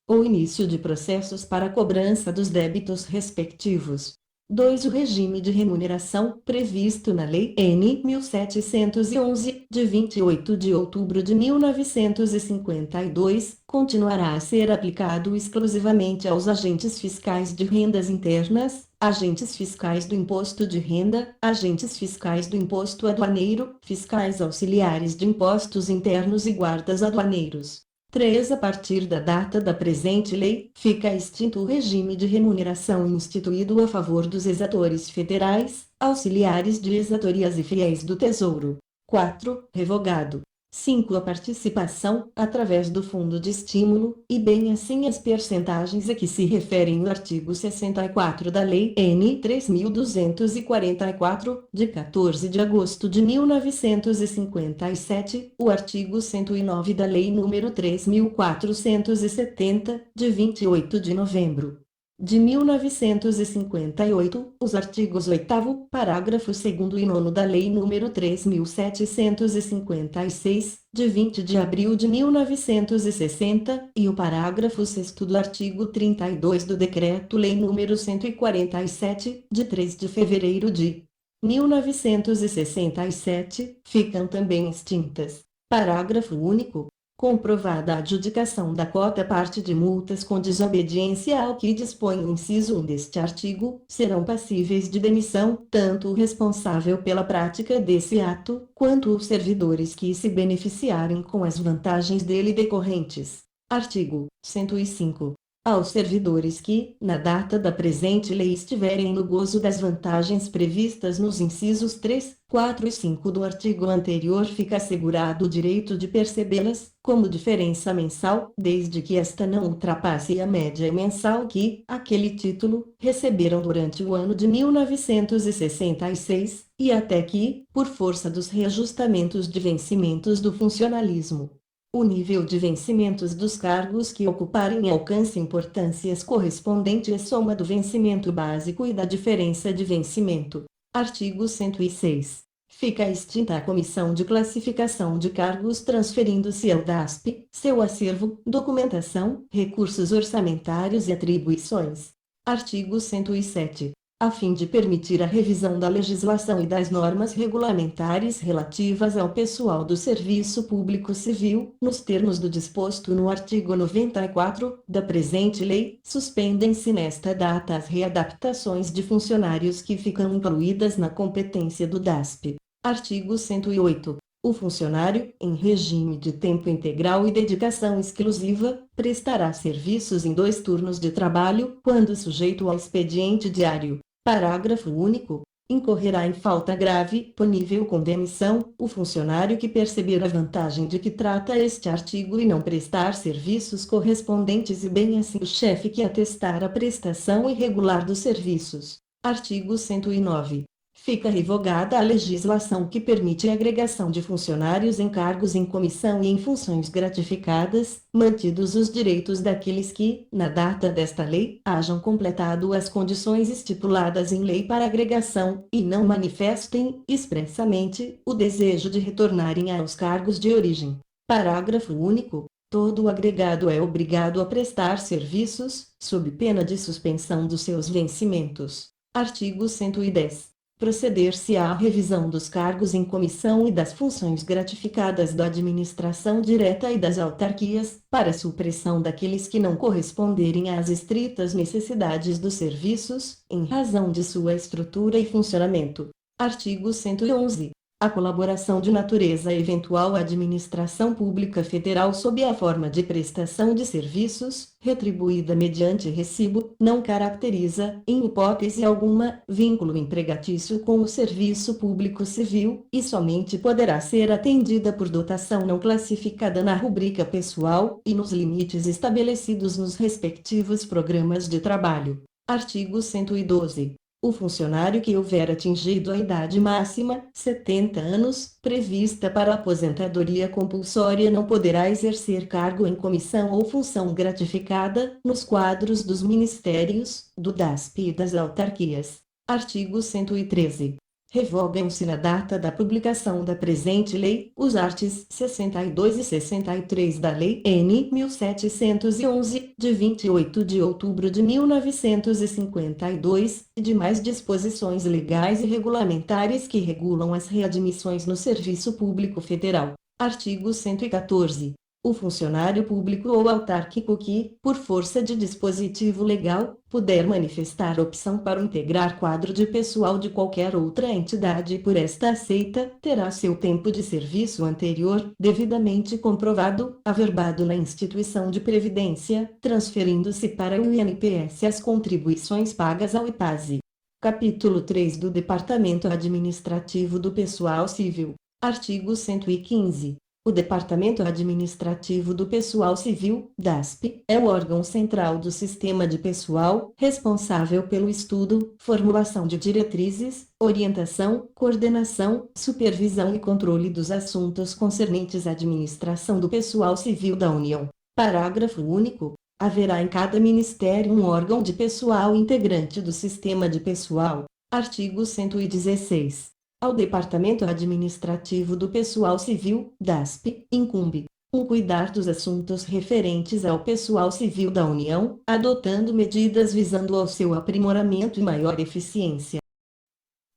ou início de processos para cobrança dos débitos respectivos. 2. O regime de remuneração, previsto na Lei N. 1711, de 28 de outubro de 1952, continuará a ser aplicado exclusivamente aos agentes fiscais de rendas internas, agentes fiscais do imposto de renda, agentes fiscais do imposto aduaneiro, fiscais auxiliares de impostos internos e guardas aduaneiros. 3. A partir da data da presente lei, fica extinto o regime de remuneração instituído a favor dos exatores federais, auxiliares de exatorias e fiéis do Tesouro. 4. Revogado. 5. A participação, através do Fundo de Estímulo, e bem assim as percentagens a que se referem o artigo 64 da Lei N. 3.244, de 14 de agosto de 1957, o artigo 109 da Lei nº 3.470, de 28 de novembro de 1958, os artigos 8º, parágrafo 2º e 9º da Lei nº 3.756, de 20 de abril de 1960, e o parágrafo 6º do artigo 32 do Decreto-Lei nº 147, de 3 de fevereiro de 1967, ficam também extintas. Parágrafo único. Comprovada a adjudicação da quota-parte de multas com desobediência ao que dispõe o inciso 1 deste artigo, serão passíveis de demissão, tanto o responsável pela prática desse ato, quanto os servidores que se beneficiarem com as vantagens dele decorrentes. Artigo 105. Aos servidores que, na data da presente lei, estiverem no gozo das vantagens previstas nos incisos 3, 4 e 5 do artigo anterior, fica assegurado o direito de percebê-las, como diferença mensal, desde que esta não ultrapasse a média mensal que, aquele título, receberam durante o ano de 1966, e até que, por força dos reajustamentos de vencimentos do funcionalismo, o nível de vencimentos dos cargos que ocuparem alcance importâncias correspondente à soma do vencimento básico e da diferença de vencimento. Artigo 106. Fica extinta a Comissão de Classificação de Cargos, transferindo-se ao DASP, seu acervo, documentação, recursos orçamentários e atribuições. Artigo 107. A fim de permitir a revisão da legislação e das normas regulamentares relativas ao pessoal do Serviço Público Civil, nos termos do disposto no artigo 94 da presente lei, suspendem-se nesta data as readaptações de funcionários que ficam incluídas na competência do DASP. Artigo 108. O funcionário, em regime de tempo integral e dedicação exclusiva, prestará serviços em 2 turnos de trabalho, quando sujeito ao expediente diário. Parágrafo único. Incorrerá em falta grave, punível com demissão, o funcionário que perceber a vantagem de que trata este artigo e não prestar serviços correspondentes e bem assim o chefe que atestar a prestação irregular dos serviços. Artigo 109. Fica revogada a legislação que permite a agregação de funcionários em cargos em comissão e em funções gratificadas, mantidos os direitos daqueles que, na data desta lei, hajam completado as condições estipuladas em lei para agregação, e não manifestem, expressamente, o desejo de retornarem aos cargos de origem. Parágrafo único. Todo agregado é obrigado a prestar serviços, sob pena de suspensão dos seus vencimentos. Artigo 110. Proceder-se-á à revisão dos cargos em comissão e das funções gratificadas da administração direta e das autarquias, para supressão daqueles que não corresponderem às estritas necessidades dos serviços, em razão de sua estrutura e funcionamento. Artigo 111. A colaboração de natureza eventual à administração pública federal sob a forma de prestação de serviços, retribuída mediante recibo, não caracteriza, em hipótese alguma, vínculo empregatício com o serviço público civil, e somente poderá ser atendida por dotação não classificada na rubrica pessoal, e nos limites estabelecidos nos respectivos programas de trabalho. Artigo 112. O funcionário que houver atingido a idade máxima, 70 anos, prevista para aposentadoria compulsória não poderá exercer cargo em comissão ou função gratificada, nos quadros dos ministérios, do DASP e das autarquias. Artigo 113. Revogam-se na data da publicação da presente lei, os arts. 62 e 63 da Lei N. 1711, de 28 de outubro de 1952, e demais disposições legais e regulamentares que regulam as readmissões no Serviço Público Federal. Artigo 114. O funcionário público ou autárquico que, por força de dispositivo legal, puder manifestar opção para integrar quadro de pessoal de qualquer outra entidade e por esta aceita, terá seu tempo de serviço anterior, devidamente comprovado, averbado na instituição de previdência, transferindo-se para o INPS as contribuições pagas ao IPASE. Capítulo 3 do Departamento Administrativo do Pessoal Civil. Artigo 115. O Departamento Administrativo do Pessoal Civil, DASP, é o órgão central do sistema de pessoal, responsável pelo estudo, formulação de diretrizes, orientação, coordenação, supervisão e controle dos assuntos concernentes à administração do pessoal civil da União. Parágrafo único. Haverá em cada ministério um órgão de pessoal integrante do sistema de pessoal. Artigo 116. Ao Departamento Administrativo do Pessoal Civil, DASP, incumbe cuidar dos assuntos referentes ao pessoal civil da União, adotando medidas visando ao seu aprimoramento e maior eficiência.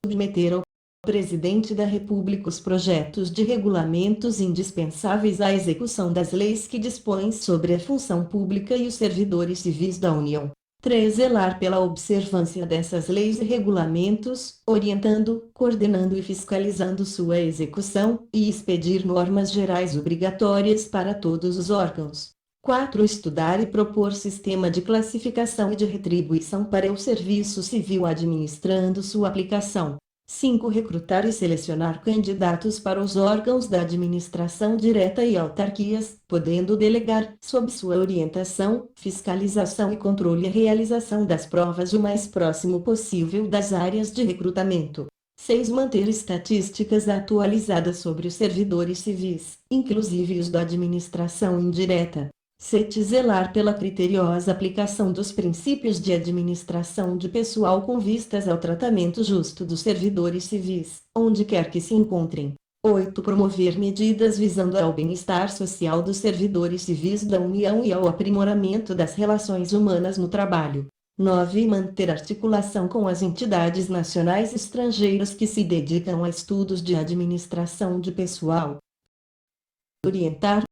Submeter ao Presidente da República os projetos de regulamentos indispensáveis à execução das leis que dispõem sobre a função pública e os servidores civis da União. 3. Zelar pela observância dessas leis e regulamentos, orientando, coordenando e fiscalizando sua execução, e expedir normas gerais obrigatórias para todos os órgãos. 4. Estudar e propor sistema de classificação e de retribuição para o serviço civil administrando sua aplicação. 5. Recrutar e selecionar candidatos para os órgãos da administração direta e autarquias, podendo delegar, sob sua orientação, fiscalização e controle a realização das provas o mais próximo possível das áreas de recrutamento. 6. Manter estatísticas atualizadas sobre os servidores civis, inclusive os da administração indireta. 7. Zelar pela criteriosa aplicação dos princípios de administração de pessoal com vistas ao tratamento justo dos servidores civis, onde quer que se encontrem. 8. Promover medidas visando ao bem-estar social dos servidores civis da União e ao aprimoramento das relações humanas no trabalho. 9. Manter articulação com as entidades nacionais e estrangeiras que se dedicam a estudos de administração de pessoal. Orientar,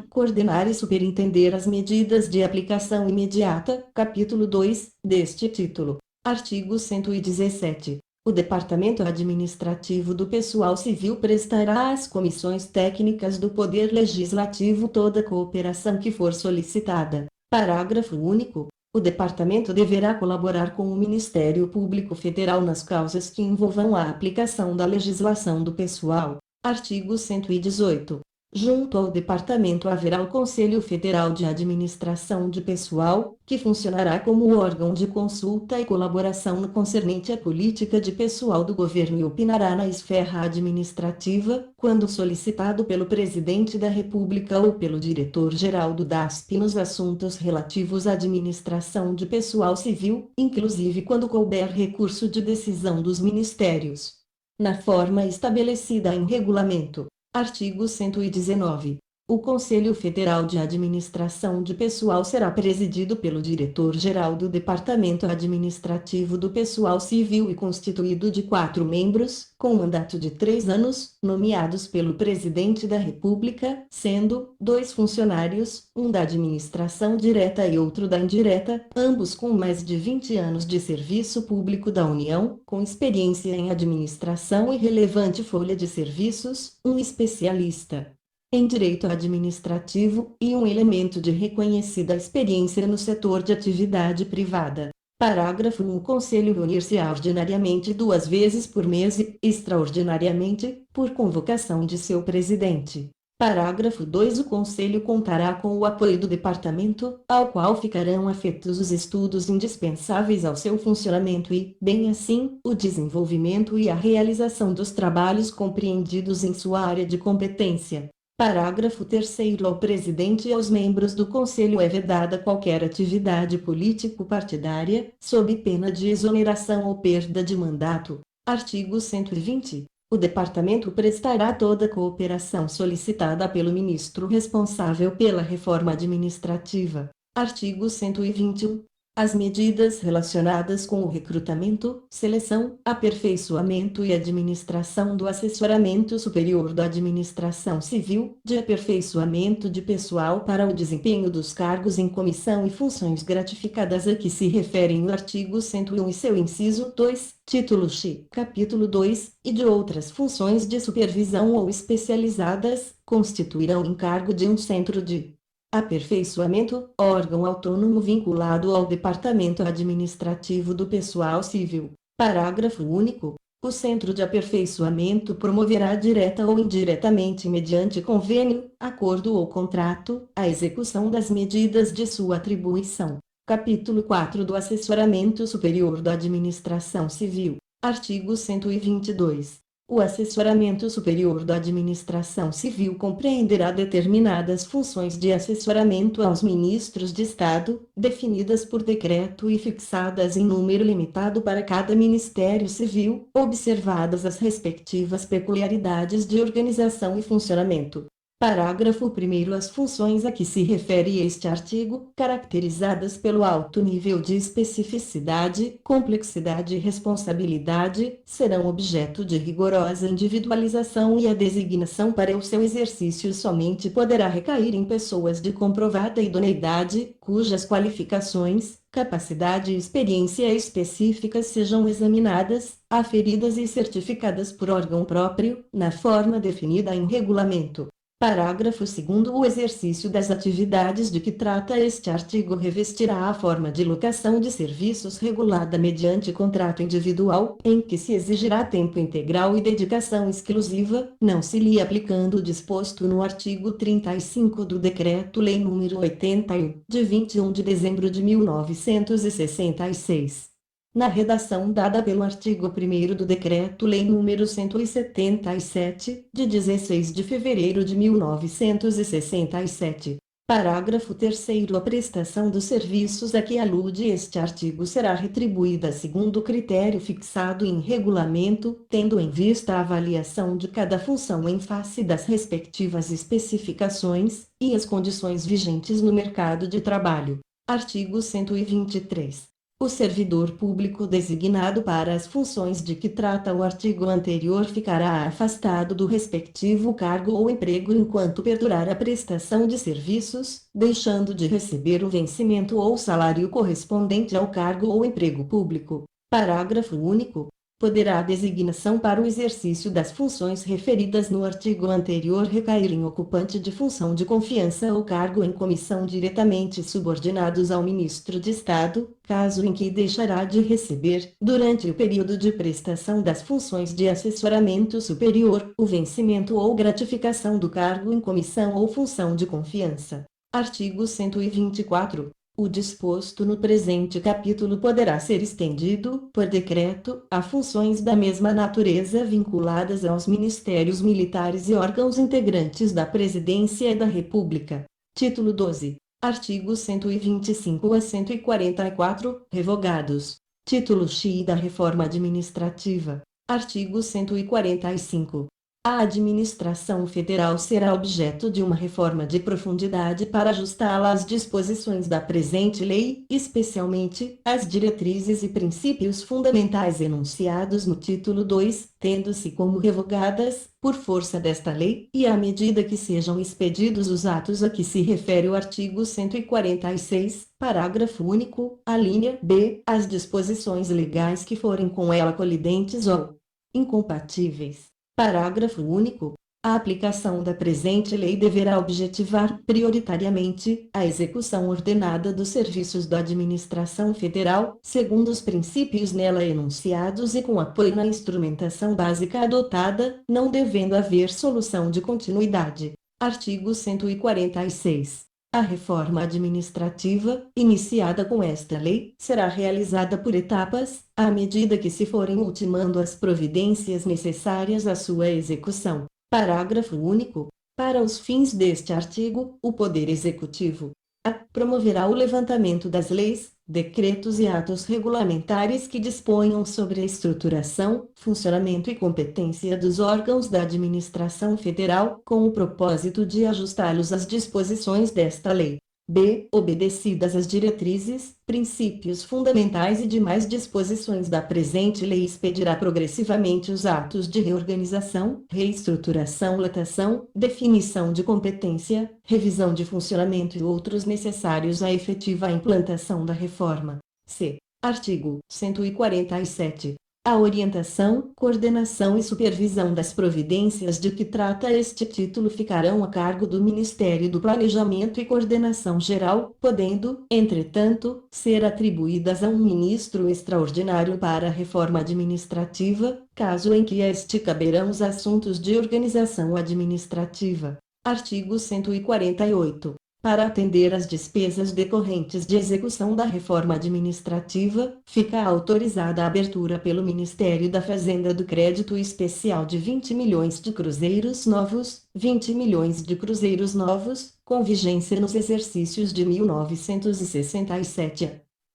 coordenar e superintender as medidas de aplicação imediata, capítulo 2, deste título. Artigo 117. O Departamento Administrativo do Pessoal Civil prestará às comissões técnicas do Poder Legislativo toda a cooperação que for solicitada. Parágrafo único. O Departamento deverá colaborar com o Ministério Público Federal nas causas que envolvam a aplicação da legislação do pessoal. Artigo 118. Junto ao Departamento haverá o Conselho Federal de Administração de Pessoal, que funcionará como órgão de consulta e colaboração no concernente à política de pessoal do governo e opinará na esfera administrativa, quando solicitado pelo Presidente da República ou pelo Diretor-Geral do DASP nos assuntos relativos à administração de pessoal civil, inclusive quando couber recurso de decisão dos ministérios. Na forma estabelecida em regulamento. Artigo 119. O Conselho Federal de Administração de Pessoal será presidido pelo Diretor-Geral do Departamento Administrativo do Pessoal Civil e constituído de 4 membros, com mandato de 3 anos, nomeados pelo Presidente da República, sendo 2 funcionários, um da administração direta e outro da indireta, ambos com mais de 20 anos de serviço público da União, com experiência em administração e relevante folha de serviços, um especialista em direito administrativo, e um elemento de reconhecida experiência no setor de atividade privada. Parágrafo 1. O Conselho reunir-se-á ordinariamente 2 vezes por mês e, extraordinariamente, por convocação de seu presidente. Parágrafo 2. O Conselho contará com o apoio do Departamento, ao qual ficarão afetos os estudos indispensáveis ao seu funcionamento e, bem assim, o desenvolvimento e a realização dos trabalhos compreendidos em sua área de competência. Parágrafo 3º. Ao presidente e aos membros do Conselho é vedada qualquer atividade político-partidária, sob pena de exoneração ou perda de mandato. Artigo 120. O Departamento prestará toda a cooperação solicitada pelo ministro responsável pela reforma administrativa. Artigo 121. As medidas relacionadas com o recrutamento, seleção, aperfeiçoamento e administração do assessoramento superior da administração civil, de aperfeiçoamento de pessoal para o desempenho dos cargos em comissão e funções gratificadas a que se referem o artigo 101 e seu inciso 2, título X, capítulo 2, e de outras funções de supervisão ou especializadas, constituirão encargo de um centro de aperfeiçoamento, órgão autônomo vinculado ao Departamento Administrativo do Pessoal Civil. Parágrafo único. O Centro de Aperfeiçoamento promoverá direta ou indiretamente mediante convênio, acordo ou contrato, a execução das medidas de sua atribuição. Capítulo 4 do Assessoramento Superior da Administração Civil. Artigo 122. O assessoramento superior da administração civil compreenderá determinadas funções de assessoramento aos ministros de Estado, definidas por decreto e fixadas em número limitado para cada Ministério Civil, observadas as respectivas peculiaridades de organização e funcionamento. Parágrafo 1º. As funções a que se refere este artigo, caracterizadas pelo alto nível de especificidade, complexidade e responsabilidade, serão objeto de rigorosa individualização e a designação para o seu exercício somente poderá recair em pessoas de comprovada idoneidade, cujas qualificações, capacidade e experiência específicas sejam examinadas, aferidas e certificadas por órgão próprio, na forma definida em regulamento. Parágrafo 2º. O exercício das atividades de que trata este artigo revestirá a forma de locação de serviços regulada mediante contrato individual, em que se exigirá tempo integral e dedicação exclusiva, não se lhe aplicando o disposto no artigo 35 do Decreto-Lei nº 81, de 21 de dezembro de 1966. Na redação dada pelo artigo 1º do Decreto-Lei nº 177, de 16 de fevereiro de 1967. Parágrafo 3º. A prestação dos serviços a que alude este artigo será retribuída segundo critério fixado em regulamento, tendo em vista a avaliação de cada função em face das respectivas especificações e as condições vigentes no mercado de trabalho. Artigo 123. O servidor público designado para as funções de que trata o artigo anterior ficará afastado do respectivo cargo ou emprego enquanto perdurar a prestação de serviços, deixando de receber o vencimento ou salário correspondente ao cargo ou emprego público. Parágrafo único. Poderá a designação para o exercício das funções referidas no artigo anterior recair em ocupante de função de confiança ou cargo em comissão diretamente subordinados ao ministro de Estado, caso em que deixará de receber, durante o período de prestação das funções de assessoramento superior, o vencimento ou gratificação do cargo em comissão ou função de confiança. Artigo 124. O disposto no presente capítulo poderá ser estendido, por decreto, a funções da mesma natureza vinculadas aos ministérios militares e órgãos integrantes da Presidência da República. Título 12. Artigos 125 a 144, revogados. Título X da Reforma Administrativa. Artigo 145. A administração federal será objeto de uma reforma de profundidade para ajustá-la às disposições da presente lei, especialmente às diretrizes e princípios fundamentais enunciados no título 2, tendo-se como revogadas, por força desta lei, e à medida que sejam expedidos os atos a que se refere o artigo 146, parágrafo único, a linha B, as disposições legais que forem com ela colidentes ou incompatíveis. Parágrafo único. A aplicação da presente lei deverá objetivar, prioritariamente, a execução ordenada dos serviços da administração federal, segundo os princípios nela enunciados e com apoio na instrumentação básica adotada, não devendo haver solução de continuidade. Artigo 146. A reforma administrativa, iniciada com esta lei, será realizada por etapas, à medida que se forem ultimando as providências necessárias à sua execução. Parágrafo único. Para os fins deste artigo, o Poder Executivo a. Promoverá o levantamento das leis, decretos e atos regulamentares que disponham sobre a estruturação, funcionamento e competência dos órgãos da administração federal, com o propósito de ajustá-los às disposições desta lei. B. Obedecidas as diretrizes, princípios fundamentais e demais disposições da presente lei, expedirá progressivamente os atos de reorganização, reestruturação, lotação, definição de competência, revisão de funcionamento e outros necessários à efetiva implantação da reforma. C. Artigo 147. A orientação, coordenação e supervisão das providências de que trata este título ficarão a cargo do Ministério do Planejamento e Coordenação Geral, podendo, entretanto, ser atribuídas a um ministro extraordinário para a reforma administrativa, caso em que a este caberão os assuntos de organização administrativa. Artigo 148. Para atender às despesas decorrentes de execução da reforma administrativa, fica autorizada a abertura pelo Ministério da Fazenda do crédito especial de 20 milhões de cruzeiros novos, 20 milhões de cruzeiros novos, com vigência nos exercícios de 1967 a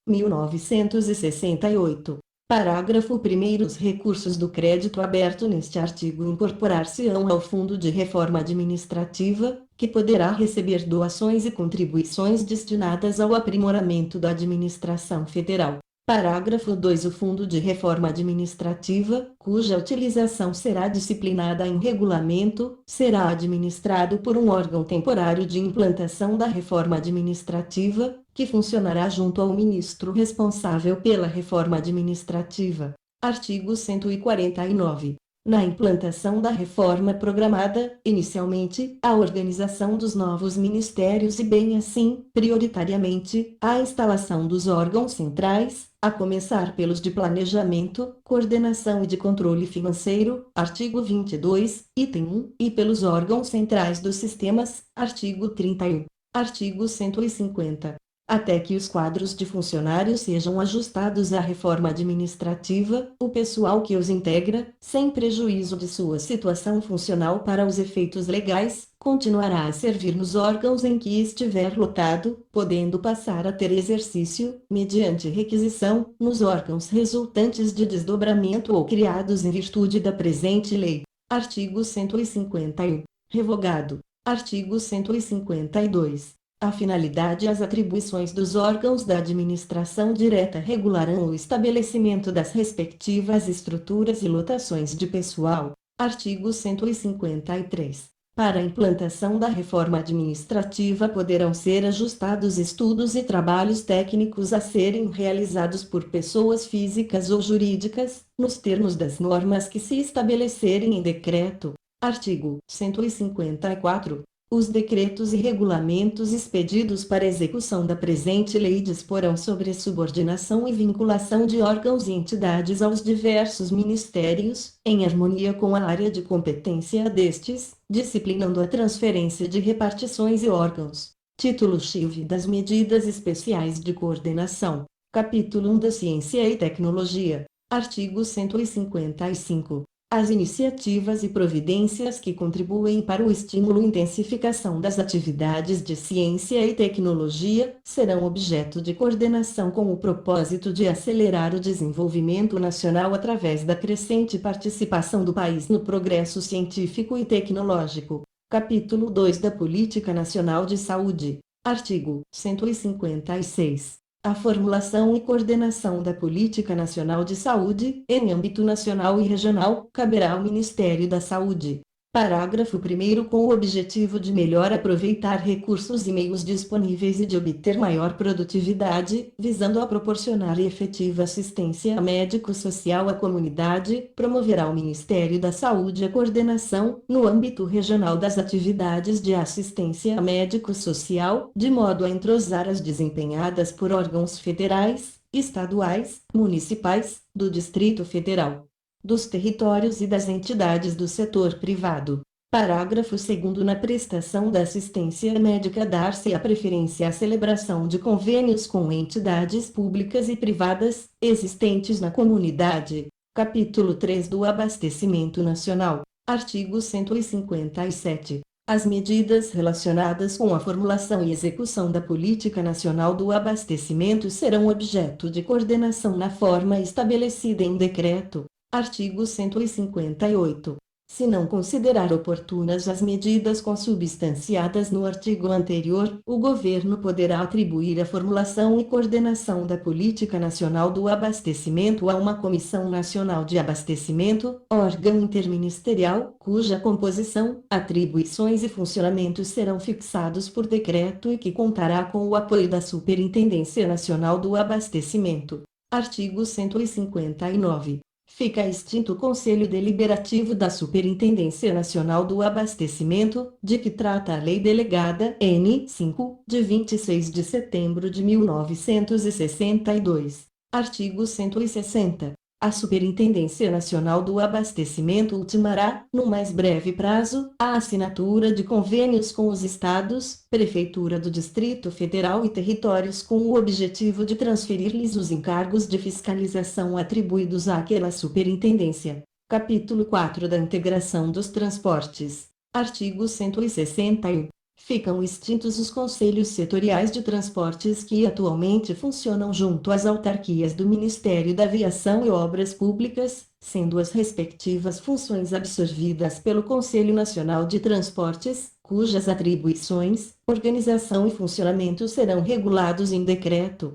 1968. Parágrafo 1º. Os recursos do crédito aberto neste artigo incorporar-se-ão ao Fundo de Reforma Administrativa, que poderá receber doações e contribuições destinadas ao aprimoramento da administração federal. Parágrafo 2. O Fundo de Reforma Administrativa, cuja utilização será disciplinada em regulamento, será administrado por um órgão temporário de implantação da reforma administrativa, que funcionará junto ao ministro responsável pela reforma administrativa. Artigo 149. Na implantação da reforma programada, inicialmente, a organização dos novos ministérios e bem assim, prioritariamente, a instalação dos órgãos centrais, a começar pelos de planejamento, coordenação e de controle financeiro, artigo 22, item 1, e pelos órgãos centrais dos sistemas, artigo 31. Artigo 150. Até que os quadros de funcionários sejam ajustados à reforma administrativa, o pessoal que os integra, sem prejuízo de sua situação funcional para os efeitos legais, continuará a servir nos órgãos em que estiver lotado, podendo passar a ter exercício, mediante requisição, nos órgãos resultantes de desdobramento ou criados em virtude da presente lei. Artigo 151. Revogado. Artigo 152. A finalidade e as atribuições dos órgãos da administração direta regularão o estabelecimento das respectivas estruturas e lotações de pessoal. Artigo 153. Para a implantação da reforma administrativa poderão ser ajustados estudos e trabalhos técnicos a serem realizados por pessoas físicas ou jurídicas, nos termos das normas que se estabelecerem em decreto. Artigo 154. Os decretos e regulamentos expedidos para execução da presente lei disporão sobre a subordinação e vinculação de órgãos e entidades aos diversos ministérios, em harmonia com a área de competência destes, disciplinando a transferência de repartições e órgãos. Título XIV das Medidas Especiais de Coordenação. Capítulo 1 da Ciência e Tecnologia. Artigo 155. As iniciativas e providências que contribuem para o estímulo e intensificação das atividades de ciência e tecnologia serão objeto de coordenação com o propósito de acelerar o desenvolvimento nacional através da crescente participação do país no progresso científico e tecnológico. Capítulo 2 da Política Nacional de Saúde. Artigo 156. A formulação e coordenação da Política Nacional de Saúde, em âmbito nacional e regional, caberá ao Ministério da Saúde. Parágrafo 1º. Com o objetivo de melhor aproveitar recursos e meios disponíveis e de obter maior produtividade, visando a proporcionar efetiva assistência médico-social à comunidade, promoverá o Ministério da Saúde a coordenação, no âmbito regional das atividades de assistência médico-social, de modo a entrosar as desempenhadas por órgãos federais, estaduais, municipais, do Distrito Federal, dos territórios e das entidades do setor privado. Parágrafo 2º. Na prestação da assistência médica dar-se a preferência à celebração de convênios com entidades públicas e privadas, existentes na comunidade. Capítulo 3 do Abastecimento Nacional. Artigo 157. As medidas relacionadas com a formulação e execução da Política Nacional do Abastecimento serão objeto de coordenação na forma estabelecida em decreto. Artigo 158. Se não considerar oportunas as medidas consubstanciadas no artigo anterior, o Governo poderá atribuir a formulação e coordenação da Política Nacional do Abastecimento a uma Comissão Nacional de Abastecimento, órgão interministerial, cuja composição, atribuições e funcionamento serão fixados por decreto e que contará com o apoio da Superintendência Nacional do Abastecimento. Artigo 159. Fica extinto o Conselho Deliberativo da Superintendência Nacional do Abastecimento, de que trata a Lei Delegada N. 5, de 26 de setembro de 1962. Artigo 160. A Superintendência Nacional do Abastecimento ultimará, no mais breve prazo, a assinatura de convênios com os Estados, Prefeitura do Distrito Federal e territórios com o objetivo de transferir-lhes os encargos de fiscalização atribuídos àquela superintendência. Capítulo 4 da Integração dos Transportes. Artigo 161. Ficam extintos os conselhos setoriais de transportes que atualmente funcionam junto às autarquias do Ministério da Aviação e Obras Públicas, sendo as respectivas funções absorvidas pelo Conselho Nacional de Transportes, cujas atribuições, organização e funcionamento serão regulados em decreto.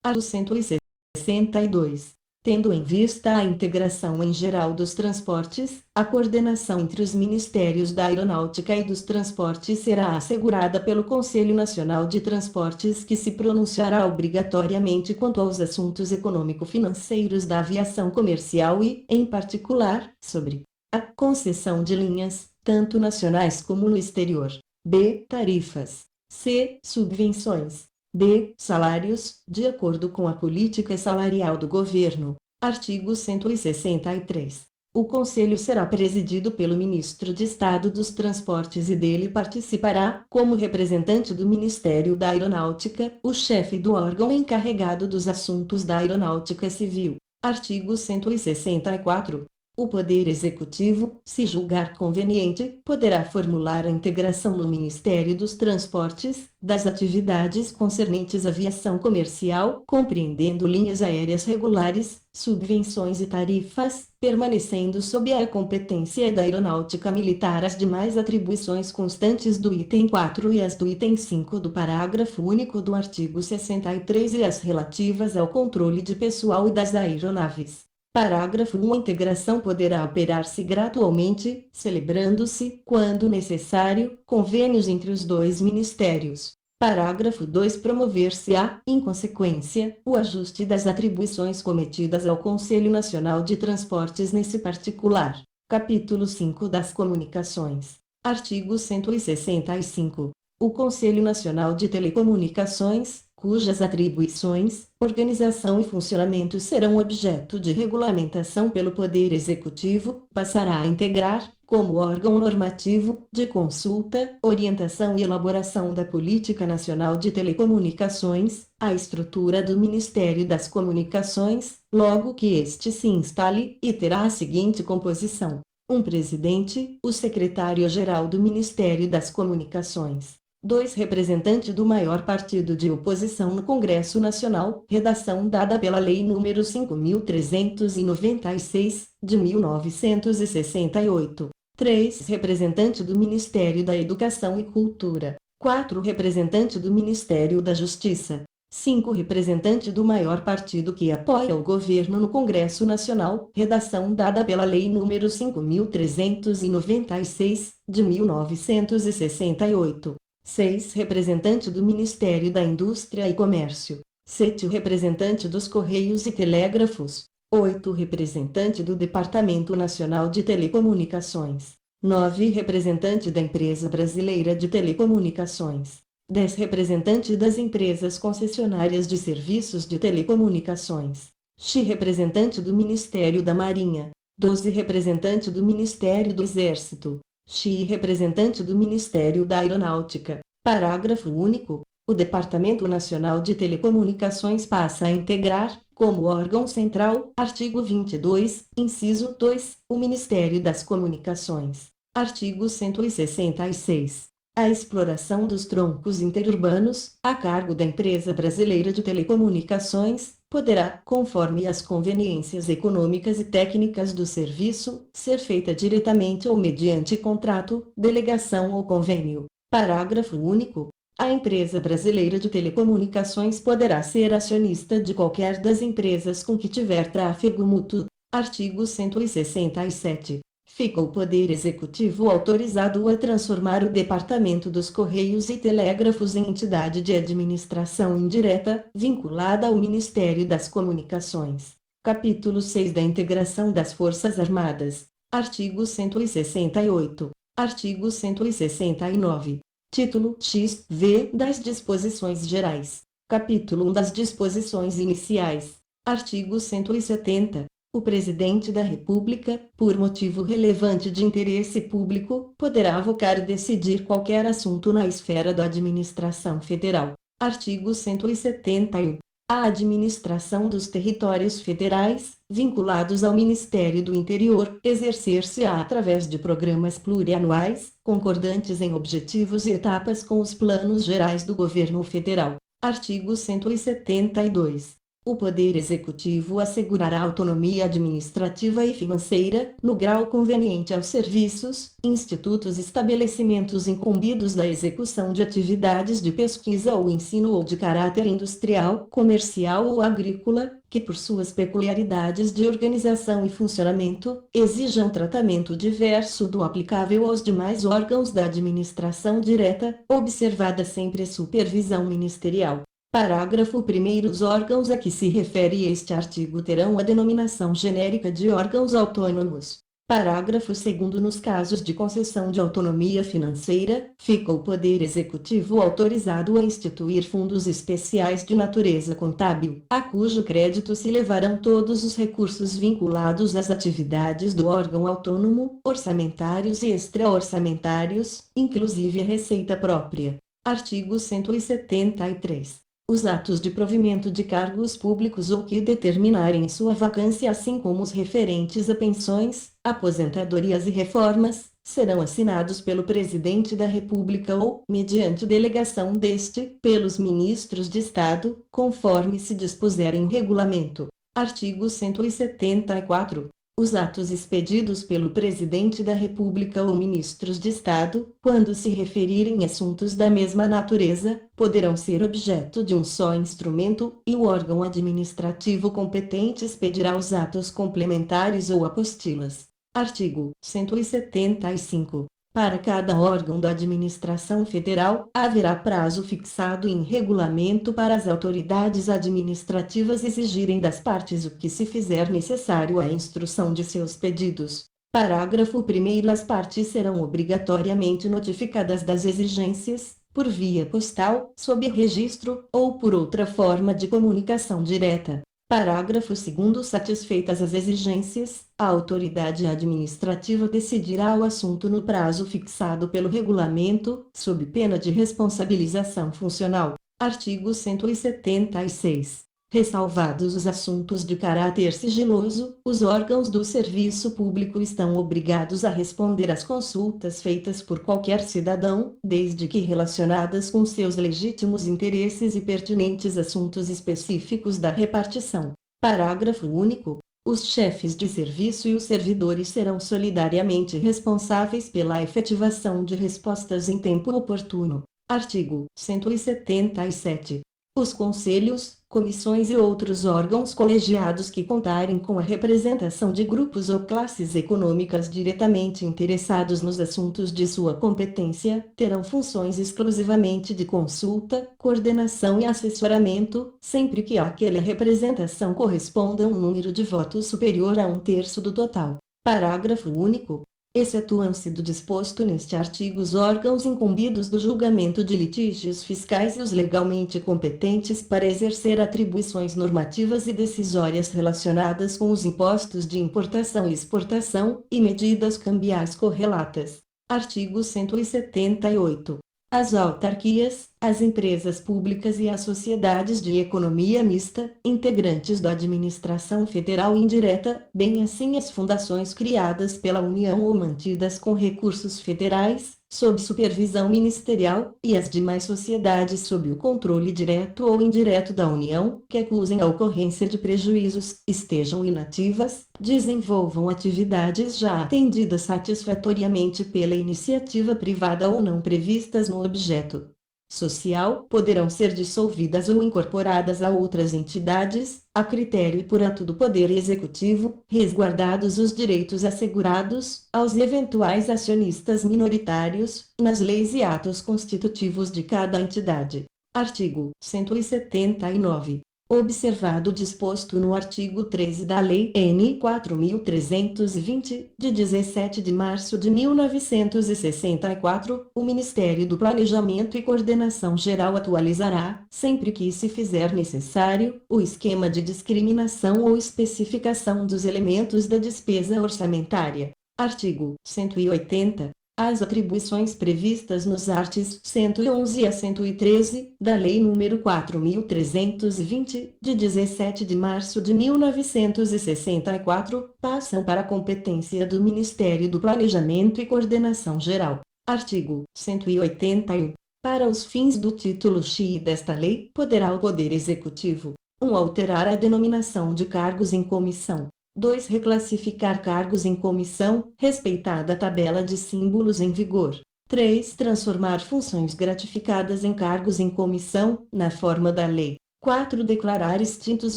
Artigo 162. Tendo em vista a integração em geral dos transportes, a coordenação entre os Ministérios da Aeronáutica e dos Transportes será assegurada pelo Conselho Nacional de Transportes, que se pronunciará obrigatoriamente quanto aos assuntos econômico-financeiros da aviação comercial e, em particular, sobre a concessão de linhas, tanto nacionais como no exterior. B. Tarifas. C. Subvenções. D. Salários, de acordo com a política salarial do governo. Artigo 163. O Conselho será presidido pelo Ministro de Estado dos Transportes e dele participará, como representante do Ministério da Aeronáutica, o chefe do órgão encarregado dos assuntos da aeronáutica civil. Artigo 164. O Poder Executivo, se julgar conveniente, poderá formular a integração no Ministério dos Transportes, das atividades concernentes à aviação comercial, compreendendo linhas aéreas regulares, subvenções e tarifas, permanecendo sob a competência da Aeronáutica Militar as demais atribuições constantes do item 4 e as do item 5 do parágrafo único do artigo 63 e as relativas ao controle de pessoal e das aeronaves. Parágrafo 1. A integração poderá operar-se gradualmente, celebrando-se, quando necessário, convênios entre os dois ministérios. Parágrafo 2. Promover-se-á, em consequência, o ajuste das atribuições cometidas ao Conselho Nacional de Transportes nesse particular. Capítulo 5 das Comunicações. Artigo 165. O Conselho Nacional de Telecomunicações, cujas atribuições, organização e funcionamento serão objeto de regulamentação pelo Poder Executivo, passará a integrar, como órgão normativo, de consulta, orientação e elaboração da Política Nacional de Telecomunicações, a estrutura do Ministério das Comunicações, logo que este se instale, e terá a seguinte composição: um presidente, o secretário-geral do Ministério das Comunicações. 2. Representante do maior partido de oposição no Congresso Nacional, redação dada pela Lei nº 5.396, de 1968. 3. Representante do Ministério da Educação e Cultura. 4. Representante do Ministério da Justiça. 5. Representante do maior partido que apoia o governo no Congresso Nacional, redação dada pela Lei nº 5.396, de 1968. 6. Representante do Ministério da Indústria e Comércio. 7. Representante dos Correios e Telégrafos. 8. Representante do Departamento Nacional de Telecomunicações. 9. Representante da Empresa Brasileira de Telecomunicações. 10. Representante das empresas concessionárias de serviços de telecomunicações. X. Representante do Ministério da Marinha. 12. Representante do Ministério do Exército. X. Representante do Ministério da Aeronáutica. Parágrafo único. O Departamento Nacional de Telecomunicações passa a integrar, como órgão central, artigo 22, inciso 2, o Ministério das Comunicações. Artigo 166. A exploração dos troncos interurbanos, a cargo da Empresa Brasileira de Telecomunicações, poderá, conforme as conveniências econômicas e técnicas do serviço, ser feita diretamente ou mediante contrato, delegação ou convênio. Parágrafo único. A Empresa Brasileira de Telecomunicações poderá ser acionista de qualquer das empresas com que tiver tráfego mútuo. Artigo 167. Fica o Poder Executivo autorizado a transformar o Departamento dos Correios e Telégrafos em entidade de administração indireta, vinculada ao Ministério das Comunicações. Capítulo 6 da Integração das Forças Armadas. Artigo 168. Artigo 169. Título X-V das Disposições Gerais. Capítulo 1 das Disposições Iniciais. Artigo 170. O Presidente da República, por motivo relevante de interesse público, poderá avocar e decidir qualquer assunto na esfera da administração federal. Artigo 171. A administração dos territórios federais, vinculados ao Ministério do Interior, exercer-se-á através de programas plurianuais, concordantes em objetivos e etapas com os planos gerais do governo federal. Artigo 172. O Poder Executivo assegurará autonomia administrativa e financeira, no grau conveniente aos serviços, institutos e estabelecimentos incumbidos da execução de atividades de pesquisa ou ensino ou de caráter industrial, comercial ou agrícola, que por suas peculiaridades de organização e funcionamento, exijam tratamento diverso do aplicável aos demais órgãos da administração direta, observada sempre a supervisão ministerial. Parágrafo 1º. Os órgãos a que se refere este artigo terão a denominação genérica de órgãos autônomos. Parágrafo 2º. Nos casos de concessão de autonomia financeira, fica o Poder Executivo autorizado a instituir fundos especiais de natureza contábil, a cujo crédito se levarão todos os recursos vinculados às atividades do órgão autônomo, orçamentários e extra-orçamentários, inclusive a receita própria. Artigo 173. Os atos de provimento de cargos públicos ou que determinarem sua vacância, assim como os referentes a pensões, aposentadorias e reformas, serão assinados pelo Presidente da República ou, mediante delegação deste, pelos ministros de Estado, conforme se dispuser em regulamento. Artigo 174. Os atos expedidos pelo Presidente da República ou ministros de Estado, quando se referirem a assuntos da mesma natureza, poderão ser objeto de um só instrumento, e o órgão administrativo competente expedirá os atos complementares ou apostilas. Artigo 175. Para cada órgão da administração federal, haverá prazo fixado em regulamento para as autoridades administrativas exigirem das partes o que se fizer necessário à instrução de seus pedidos. Parágrafo 1º. As partes serão obrigatoriamente notificadas das exigências, por via postal, sob registro, ou por outra forma de comunicação direta. Parágrafo 2º. Satisfeitas as exigências, a autoridade administrativa decidirá o assunto no prazo fixado pelo regulamento, sob pena de responsabilização funcional. Artigo 176. Ressalvados os assuntos de caráter sigiloso, os órgãos do serviço público estão obrigados a responder às consultas feitas por qualquer cidadão, desde que relacionadas com seus legítimos interesses e pertinentes assuntos específicos da repartição. Parágrafo único. Os chefes de serviço e os servidores serão solidariamente responsáveis pela efetivação de respostas em tempo oportuno. Artigo 177. Os conselhos, comissões e outros órgãos colegiados que contarem com a representação de grupos ou classes econômicas diretamente interessados nos assuntos de sua competência, terão funções exclusivamente de consulta, coordenação e assessoramento, sempre que àquela representação corresponda um número de votos superior a 1/3 do total. Parágrafo único. Excetuam-se do disposto neste artigo os órgãos incumbidos do julgamento de litígios fiscais e os legalmente competentes para exercer atribuições normativas e decisórias relacionadas com os impostos de importação e exportação, e medidas cambiais correlatas. Artigo 178. As autarquias, as empresas públicas e as sociedades de economia mista, integrantes da administração federal indireta, bem assim as fundações criadas pela União ou mantidas com recursos federais, sob supervisão ministerial, e as demais sociedades sob o controle direto ou indireto da União, que acusem a ocorrência de prejuízos, estejam inativas, desenvolvam atividades já atendidas satisfatoriamente pela iniciativa privada ou não previstas no objeto social, poderão ser dissolvidas ou incorporadas a outras entidades, a critério e por ato do Poder Executivo, resguardados os direitos assegurados aos eventuais acionistas minoritários, nas leis e atos constitutivos de cada entidade. Artigo 179. Observado o disposto no artigo 13 da Lei N. 4.320, de 17 de março de 1964, o Ministério do Planejamento e Coordenação Geral atualizará, sempre que se fizer necessário, o esquema de discriminação ou especificação dos elementos da despesa orçamentária. Artigo 180. As atribuições previstas nos artigos 111 a 113, da Lei nº 4.320, de 17 de março de 1964, passam para a competência do Ministério do Planejamento e Coordenação Geral. Artigo 181. Para os fins do título X desta lei, poderá o Poder Executivo: 1. Alterar a denominação de cargos em comissão. 2. Reclassificar cargos em comissão, respeitada a tabela de símbolos em vigor. 3. Transformar funções gratificadas em cargos em comissão, na forma da lei. 4. Declarar extintos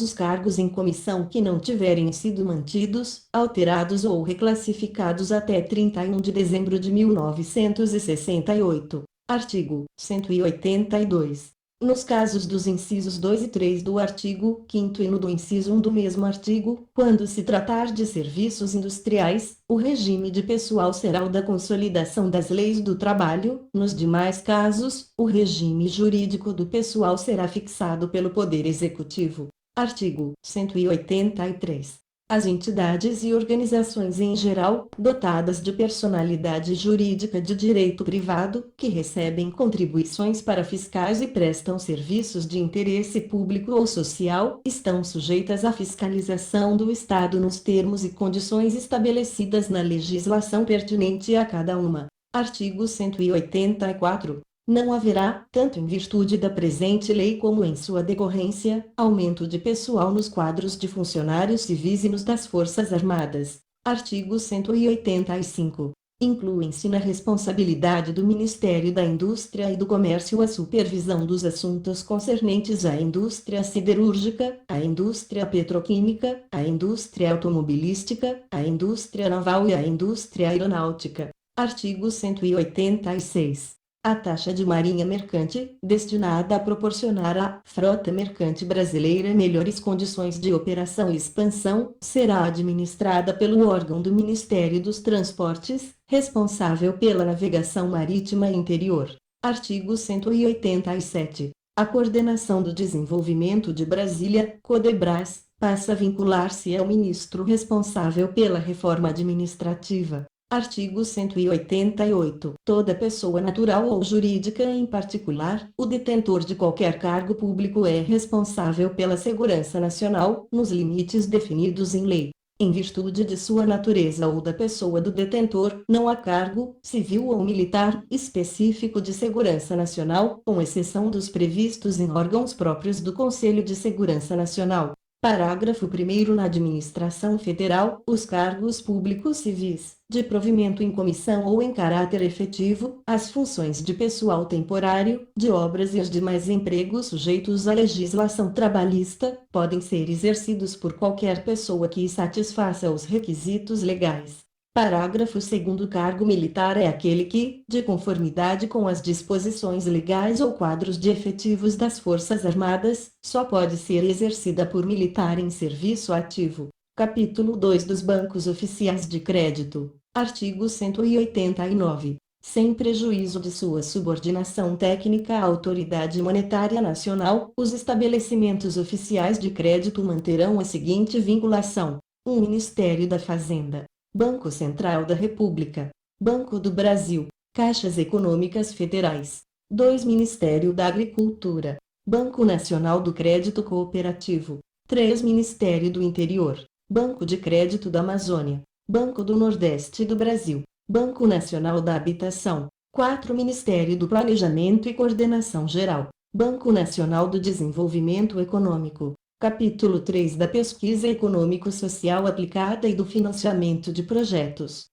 os cargos em comissão que não tiverem sido mantidos, alterados ou reclassificados até 31 de dezembro de 1968. Artigo 182. Nos casos dos incisos 2 e 3 do artigo 5º e no do inciso 1 do mesmo artigo, quando se tratar de serviços industriais, o regime de pessoal será o da Consolidação das Leis do Trabalho. Nos demais casos, o regime jurídico do pessoal será fixado pelo Poder Executivo. Artigo 183. As entidades e organizações em geral, dotadas de personalidade jurídica de direito privado, que recebem contribuições para fiscais e prestam serviços de interesse público ou social, estão sujeitas à fiscalização do Estado nos termos e condições estabelecidas na legislação pertinente a cada uma. Artigo 184. Não haverá, tanto em virtude da presente lei como em sua decorrência, aumento de pessoal nos quadros de funcionários civis e nos das Forças Armadas. Artigo 185. Incluem-se na responsabilidade do Ministério da Indústria e do Comércio a supervisão dos assuntos concernentes à indústria siderúrgica, à indústria petroquímica, à indústria automobilística, à indústria naval e à indústria aeronáutica. Artigo 186. A taxa de marinha mercante, destinada a proporcionar à frota mercante brasileira melhores condições de operação e expansão, será administrada pelo órgão do Ministério dos Transportes, responsável pela navegação marítima interior. Artigo 187. A coordenação do desenvolvimento de Brasília, Codebras, passa a vincular-se ao ministro responsável pela reforma administrativa. Artigo 188. Toda pessoa natural ou jurídica, em particular, o detentor de qualquer cargo público é responsável pela segurança nacional, nos limites definidos em lei. Em virtude de sua natureza ou da pessoa do detentor, não há cargo, civil ou militar, específico de segurança nacional, com exceção dos previstos em órgãos próprios do Conselho de Segurança Nacional. Parágrafo 1º. Na administração federal, os cargos públicos civis, de provimento em comissão ou em caráter efetivo, as funções de pessoal temporário, de obras e os demais empregos sujeitos à legislação trabalhista, podem ser exercidos por qualquer pessoa que satisfaça os requisitos legais. Parágrafo 2º. Cargo militar é aquele que, de conformidade com as disposições legais ou quadros de efetivos das Forças Armadas, só pode ser exercida por militar em serviço ativo. Capítulo 2 dos bancos oficiais de crédito. Artigo 189. Sem prejuízo de sua subordinação técnica à Autoridade Monetária Nacional, os estabelecimentos oficiais de crédito manterão a seguinte vinculação: 1. Ministério da Fazenda, Banco Central da República, Banco do Brasil, Caixas Econômicas Federais. 2. Ministério da Agricultura, Banco Nacional do Crédito Cooperativo. 3. Ministério do Interior, Banco de Crédito da Amazônia, Banco do Nordeste do Brasil, Banco Nacional da Habitação. 4. Ministério do Planejamento e Coordenação Geral, Banco Nacional do Desenvolvimento Econômico. Capítulo 3 da Pesquisa Econômico-Social Aplicada e do Financiamento de Projetos.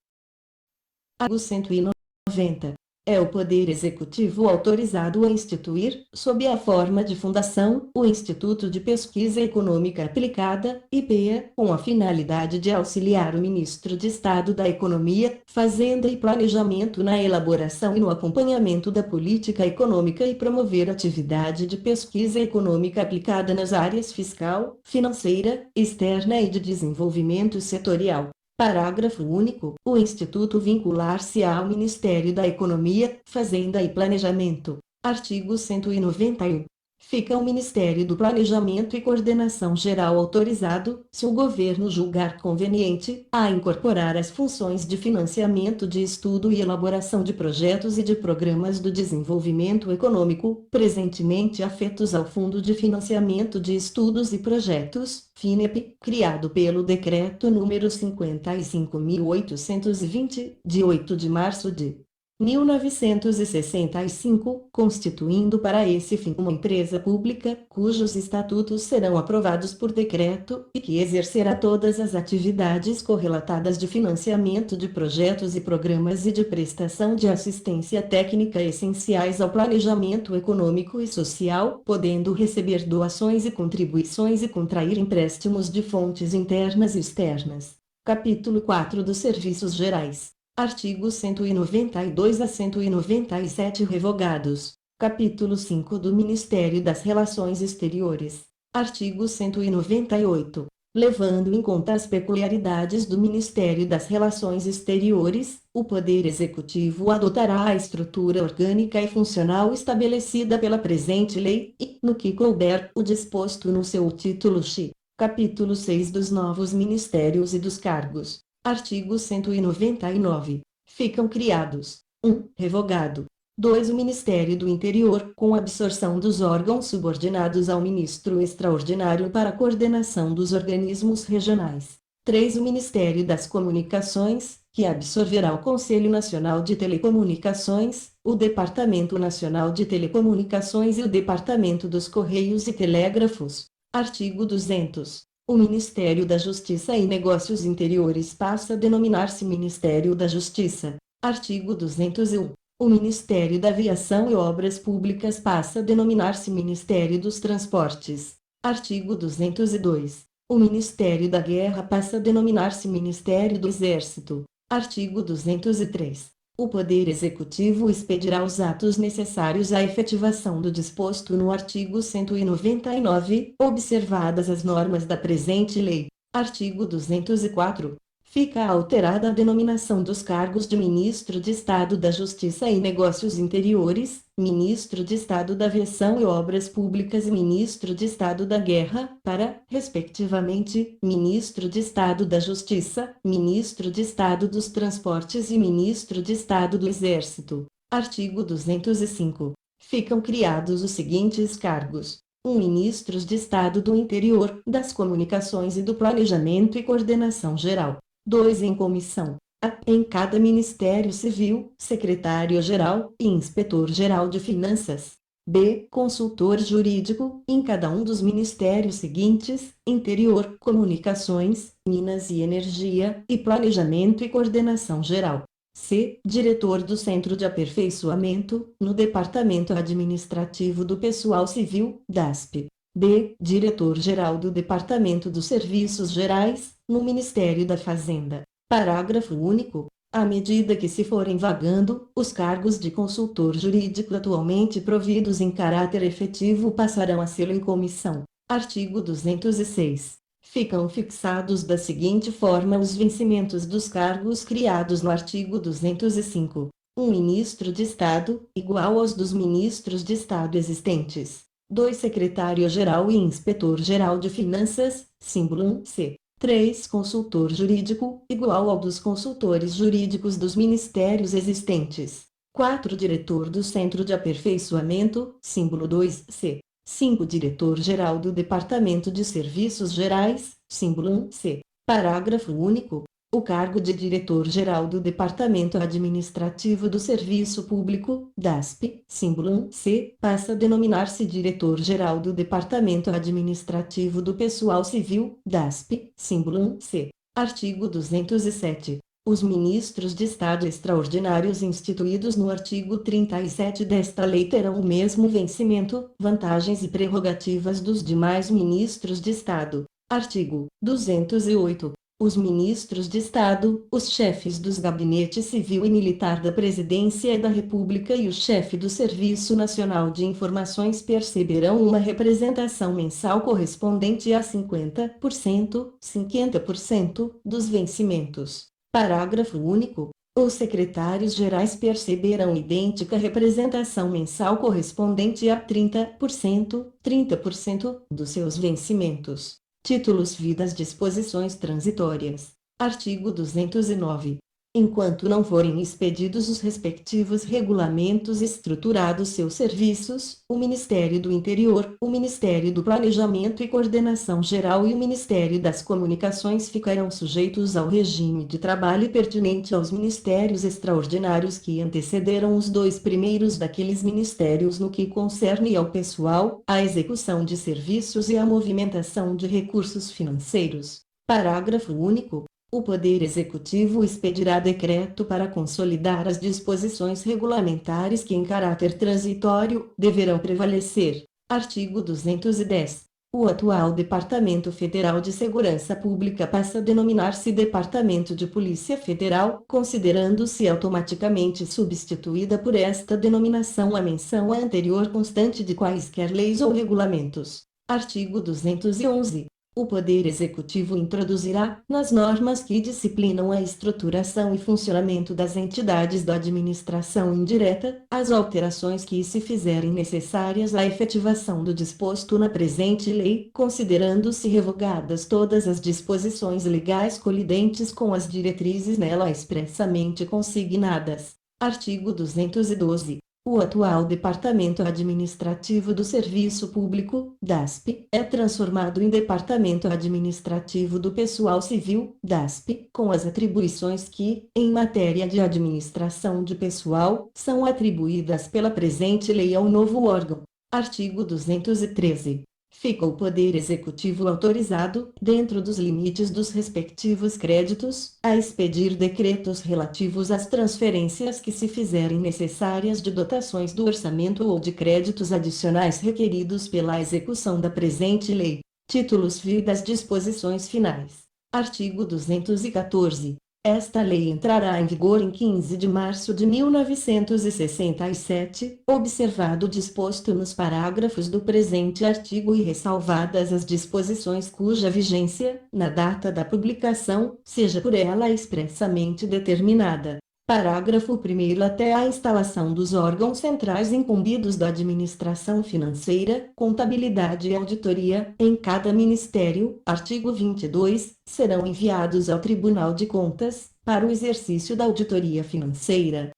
Artigo 190. É o Poder Executivo autorizado a instituir, sob a forma de fundação, o Instituto de Pesquisa Econômica Aplicada, IPEA, com a finalidade de auxiliar o Ministro de Estado da Economia, Fazenda e Planejamento na elaboração e no acompanhamento da política econômica e promover atividade de pesquisa econômica aplicada nas áreas fiscal, financeira, externa e de desenvolvimento setorial. Parágrafo único. O Instituto vincular-se-á ao Ministério da Economia, Fazenda e Planejamento. Artigo 191. Fica o Ministério do Planejamento e Coordenação Geral autorizado, se o governo julgar conveniente, a incorporar as funções de financiamento de estudo e elaboração de projetos e de programas do desenvolvimento econômico, presentemente afetos ao Fundo de Financiamento de Estudos e Projetos, FINEP, criado pelo Decreto nº 55.820, de 8 de março de 1965, constituindo para esse fim uma empresa pública, cujos estatutos serão aprovados por decreto, e que exercerá todas as atividades correlatadas de financiamento de projetos e programas e de prestação de assistência técnica essenciais ao planejamento econômico e social, podendo receber doações e contribuições e contrair empréstimos de fontes internas e externas. Capítulo 4 dos Serviços Gerais. Artigos 192 a 197 revogados. Capítulo 5 do Ministério das Relações Exteriores. Artigo 198. Levando em conta as peculiaridades do Ministério das Relações Exteriores, o Poder Executivo adotará a estrutura orgânica e funcional estabelecida pela presente lei e, no que couber, o disposto no seu título X. Capítulo 6 dos novos ministérios e dos cargos. Artigo 199. Ficam criados: 1. Revogado. 2. O Ministério do Interior, com absorção dos órgãos subordinados ao Ministro Extraordinário para a coordenação dos organismos regionais. 3. O Ministério das Comunicações, que absorverá o Conselho Nacional de Telecomunicações, o Departamento Nacional de Telecomunicações e o Departamento dos Correios e Telégrafos. Artigo 200. O Ministério da Justiça e Negócios Interiores passa a denominar-se Ministério da Justiça. Artigo 201. O Ministério da Aviação e Obras Públicas passa a denominar-se Ministério dos Transportes. Artigo 202. O Ministério da Guerra passa a denominar-se Ministério do Exército. Artigo 203. O Poder Executivo expedirá os atos necessários à efetivação do disposto no artigo 199, observadas as normas da presente lei. Artigo 204. Fica alterada a denominação dos cargos de Ministro de Estado da Justiça e Negócios Interiores, Ministro de Estado da Aviação e Obras Públicas e Ministro de Estado da Guerra, para, respectivamente, Ministro de Estado da Justiça, Ministro de Estado dos Transportes e Ministro de Estado do Exército. Artigo 205. Ficam criados os seguintes cargos: 1. Ministros de Estado do Interior, das Comunicações e do Planejamento e Coordenação Geral. 2. Em comissão. A. Em cada Ministério Civil, Secretário-Geral e Inspetor-Geral de Finanças. B. Consultor jurídico, em cada um dos ministérios seguintes: Interior, Comunicações, Minas e Energia, e Planejamento e Coordenação Geral. C. Diretor do Centro de Aperfeiçoamento, no Departamento Administrativo do Pessoal Civil, DASP. D. Diretor-Geral do Departamento dos Serviços Gerais, no Ministério da Fazenda. Parágrafo único. À medida que se forem vagando, os cargos de consultor jurídico atualmente providos em caráter efetivo passarão a ser em comissão. Artigo 206. Ficam fixados da seguinte forma os vencimentos dos cargos criados no artigo 205. Um ministro de Estado, igual aos dos ministros de Estado existentes. 2. Secretário-Geral e Inspetor-Geral de Finanças, símbolo 1C. 3. Consultor jurídico, igual ao dos consultores jurídicos dos ministérios existentes. 4. Diretor do Centro de Aperfeiçoamento, símbolo 2C. 5. Diretor-Geral do Departamento de Serviços Gerais, símbolo 1C. Parágrafo único. O cargo de Diretor-Geral do Departamento Administrativo do Serviço Público, DASP, símbolo 1C, passa a denominar-se Diretor-Geral do Departamento Administrativo do Pessoal Civil, DASP, símbolo 1C. Artigo 207. Os ministros de Estado extraordinários instituídos no artigo 37 desta lei terão o mesmo vencimento, vantagens e prerrogativas dos demais ministros de Estado. Artigo 208. Os ministros de Estado, os chefes dos gabinetes civil e militar da Presidência da República e o chefe do Serviço Nacional de Informações perceberão uma representação mensal correspondente a 50% dos vencimentos. Parágrafo único. Os secretários-gerais perceberão idêntica representação mensal correspondente a 30% dos seus vencimentos. Títulos V das disposições transitórias. Artigo 209. Enquanto não forem expedidos os respectivos regulamentos estruturados seus serviços, o Ministério do Interior, o Ministério do Planejamento e Coordenação Geral e o Ministério das Comunicações ficarão sujeitos ao regime de trabalho pertinente aos ministérios extraordinários que antecederam os dois primeiros daqueles ministérios no que concerne ao pessoal, à execução de serviços e à movimentação de recursos financeiros. Parágrafo único. O Poder Executivo expedirá decreto para consolidar as disposições regulamentares que, em caráter transitório, deverão prevalecer. Artigo 210. O atual Departamento Federal de Segurança Pública passa a denominar-se Departamento de Polícia Federal, considerando-se automaticamente substituída por esta denominação a menção anterior constante de quaisquer leis ou regulamentos. Artigo 211. O Poder Executivo introduzirá, nas normas que disciplinam a estruturação e funcionamento das entidades da administração indireta, as alterações que se fizerem necessárias à efetivação do disposto na presente lei, considerando-se revogadas todas as disposições legais colidentes com as diretrizes nela expressamente consignadas. Artigo 212. O atual Departamento Administrativo do Serviço Público, DASP, é transformado em Departamento Administrativo do Pessoal Civil, DASP, com as atribuições que, em matéria de administração de pessoal, são atribuídas pela presente lei ao novo órgão. Artigo 213. Fica o Poder Executivo autorizado, dentro dos limites dos respectivos créditos, a expedir decretos relativos às transferências que se fizerem necessárias de dotações do orçamento ou de créditos adicionais requeridos pela execução da presente lei. Títulos FI das disposições finais. Artigo 214. Esta lei entrará em vigor em 15 de março de 1967, observado o disposto nos parágrafos do presente artigo e ressalvadas as disposições cuja vigência, na data da publicação, seja por ela expressamente determinada. Parágrafo 1º. Até a instalação dos órgãos centrais incumbidos da administração financeira, contabilidade e auditoria, em cada ministério, artigo 22, serão enviados ao Tribunal de Contas, para o exercício da auditoria financeira,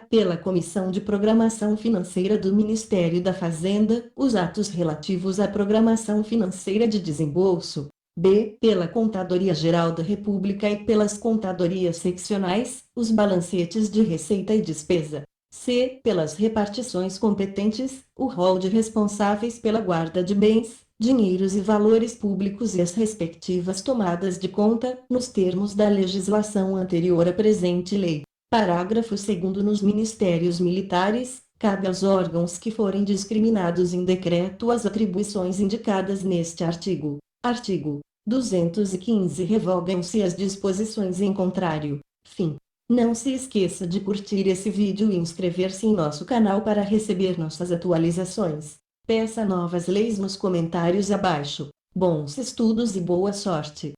pela Comissão de Programação Financeira do Ministério da Fazenda, os atos relativos à programação financeira de desembolso. B. Pela Contadoria Geral da República e pelas contadorias seccionais, os balancetes de receita e despesa. C. Pelas repartições competentes, o rol de responsáveis pela guarda de bens, dinheiros e valores públicos e as respectivas tomadas de conta, nos termos da legislação anterior à presente lei. Parágrafo 2º. Nos ministérios militares, cabe aos órgãos que forem discriminados em decreto as atribuições indicadas neste artigo. Artigo 215. Revogam-se as disposições em contrário. Fim. Não se esqueça de curtir esse vídeo e inscrever-se em nosso canal para receber nossas atualizações. Peça novas leis nos comentários abaixo. Bons estudos e boa sorte!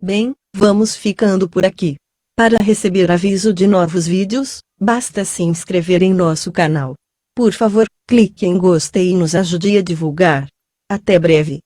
Bem, vamos ficando por aqui. Para receber aviso de novos vídeos, basta se inscrever em nosso canal. Por favor, clique em gostei e nos ajude a divulgar. Até breve!